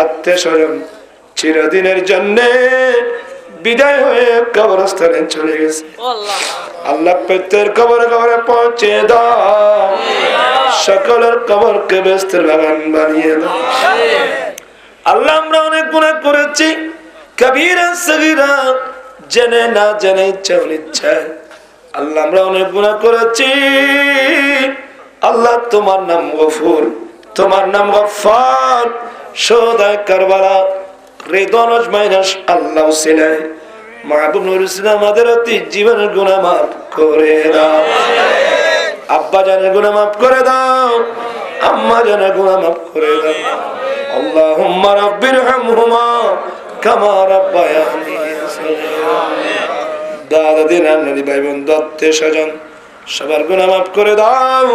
Speaker 1: আত্মীয় স্বজন চিরদিনের জন্য বিদায় হয়ে কবরস্থানে চলে গেছে আল্লাহ প্রত্যেকের কবরে কবরে পৌঁছে দাও সকলের কবরকে বেহেশতের বাগান বানিয়ে দাও আল্লাহ আমরা অনেক গুনাহ করেছি কবিরা সগীরা জেনে না জেনে ইচ্ছা অনিচ্ছায় আল্লাহ আমরা অনেক গুনাহ করেছি আল্লাহ তোমার নাম গফুর তোমার নাম গফফার শোদায় কারবালা রিদওয়ান আজমাইন আল্লাহ উসিলাই মাহবুব নূর ইসলাম আমাদের অতি জীবনের গুনাহ মাফ করে দাও আব্বা জানের গুনাহ মাফ করে দাও আম্মা জানের গুনাহ মাফ করে দাও আল্লাহুম্মা রাব্বিরহামহুমা কামা রাব্বায়ানি সগীরা দাদা দিন নানি ভাই বোন আত্মীয় স্বজন সবার গুনাহ মাফ করে দাও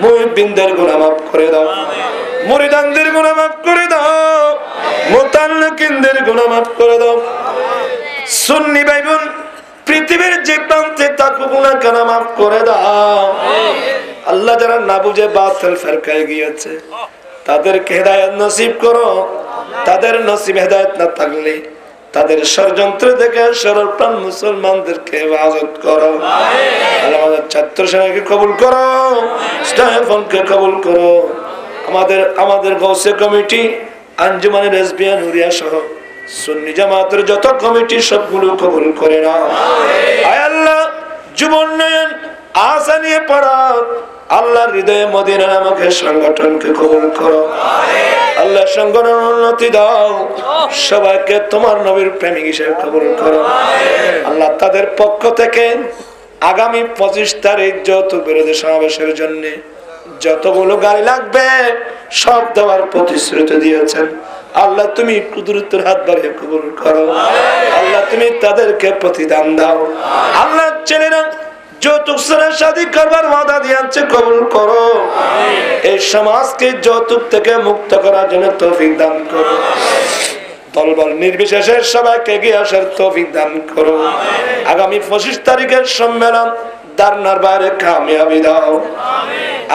Speaker 1: মুহিব্বিনদের গুনাহ মাফ করে দাও মুরিদানদের গুনাহ মাফ করে দাও মুতাল্লিকিনদের গুনাহ মাফ করে দাও সুন্নি ভাই বোন পৃথিবীর যে প্রান্তে তাকে গুনাহ কানা মাফ করে দাও আল্লাহ যারা না বুঝে বাতিল ফিরকায় গিয়েছে তাদেরকে হেদায়েত নসিব করো তাদের নসিবে হেদায়েত না থাকলে তাদের ষড়যন্ত্র থেকে সরল প্রাণ মুসলমানদেরকে হেফাজত করো আল্লাহ আমাদের ছাত্র সেনাকে কবুল করো স্টাইফনকে কবুল করো আমাদের গৌসে কমিটি আঞ্জুমানে রেজবিয়া নুরিয়া সহ সুন্নি জামাতের যত কমিটি সবগুলো কবুল করে নাও আয় আল্লাহ যুব উন্নয়ন আশা নিয়ে পড়া আল্লাহর হৃদয়ে মদিনা নামক সংগঠনকে কবুল করো আল্লাহ সংগঠনের উন্নতি দাও সবাইকে তোমার নবীর প্রেমিক হিসেবে কবুল করো আল্লাহ তাদের পক্ষ থেকে আগামী 25 তারিখ যৌতুক বিরোধী সমাবেশের জন্য যতগুলো গাড়ি লাগবে সব দেওয়ার প্রতিশ্রুতি দিয়েছেন আল্লাহ তুমি কুদরতের হাত বাড়িয়ে কবুল করো আল্লাহ তুমি তাদেরকে প্রতিদান দাও আল্লাহ ছেলেরা যৌতুক ছাড়া শাদী করবার ওয়াদা দিয়েছে কবুল করো এই সমাজকে যৌতুক থেকে মুক্ত করার জন্য তৌফিক দান করো দলবল নির্বিশেষে সবাইকে এগিয়ে আসার তৌফিক দান করো আগামী 25 তারিখের সম্মেলন দারনার বাইরে কামিয়াবি দাও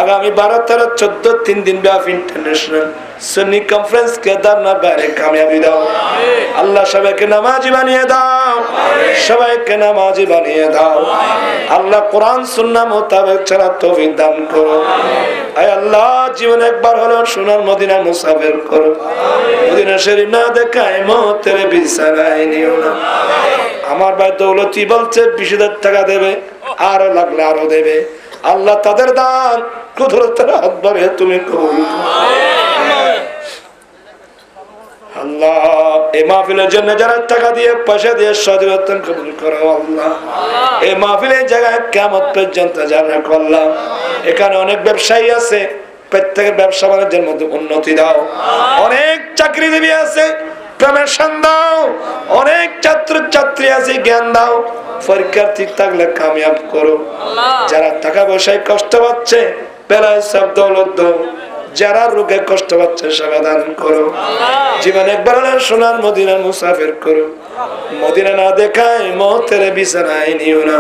Speaker 1: আগামী 12, 13, 14 3 দিন ব্যাপী ইন্টারন্যাশনাল সুন্নি কনফারেন্স কে দারনার বাইরে কামিয়াবি দাও আল্লাহ সবাইকে নামাজি বানিয়ে দাও সবাইকে নামাজি বানিয়ে দাও আল্লাহ কোরআন সুন্নাহ মোতাবেক চলার তৌফিক দান করো আয় আল্লাহ জীবনে একবার হলো সোনার মদিনা মুসাফির করো মদিনা শরীফ না দেখায় মতের বিছানায় নিও না আমার ভাই দৌলতি বলছে 20,000 টাকা দেবে আরো লাগলে আরো দেবে আল্লাহ তাদের দান কুদরতের হাত বাড়িয়ে তুমি কবুল করো। আল্লাহ এই মাহফিলের জন্য যারা টাকা দিয়ে পয়সা দিয়ে সহযোগিতা কবুল করো আল্লাহ। এই মাহফিলের জায়গায় কিয়ামত পর্যন্ত যারা করলাম, এখানে অনেক ব্যবসায়ী আছে, প্রত্যেকের ব্যবসা বাণিজ্যের মধ্যে উন্নতি দাও। অনেক চাকরিজীবী আছে, প্রমোশন দাও। অনেক ছাত্র ছাত্রী আছে, জ্ঞান দাও। পরীক্ষার্থী থাকলে কামিয়াব করো। যারা টাকা পয়সায় কষ্ট পাচ্ছে বেলায় সব দৌলত দাও। যারা রোগে কষ্ট পাচ্ছে সমাধান করো। জীবনে একবার সোনার মদিনার মুসাফির করো। মদিনা না দেখায় মৌতের বিছানায় নিও না।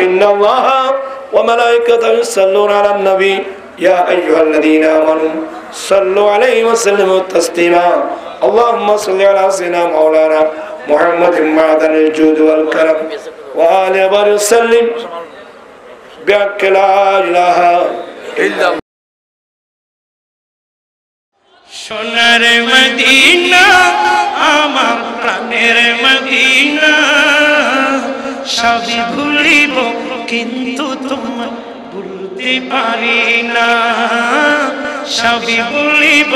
Speaker 1: ইন্নাল্লাহ ওয়া মালাইকাতাহু ইউসাল্লুনা আলান নবী ইয়া আইয়ুহাল্লাযীনা আমানু সাল্লু আলাইহি ওয়া সাল্লিমু তাসলিমা। اللهم صل على سيدنا مولانا محمد معدن الجود والكرم وآله وسلم بحق لا إله إلا الله।
Speaker 3: সোনার মদিনা আমার প্রাণের মদিনা, সবই ভুলিব কিন্তু তোমায় ভুলতে পারি না। সবই ভুলিব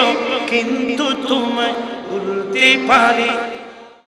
Speaker 3: কিন্তু তোমায় ভুলতে পারি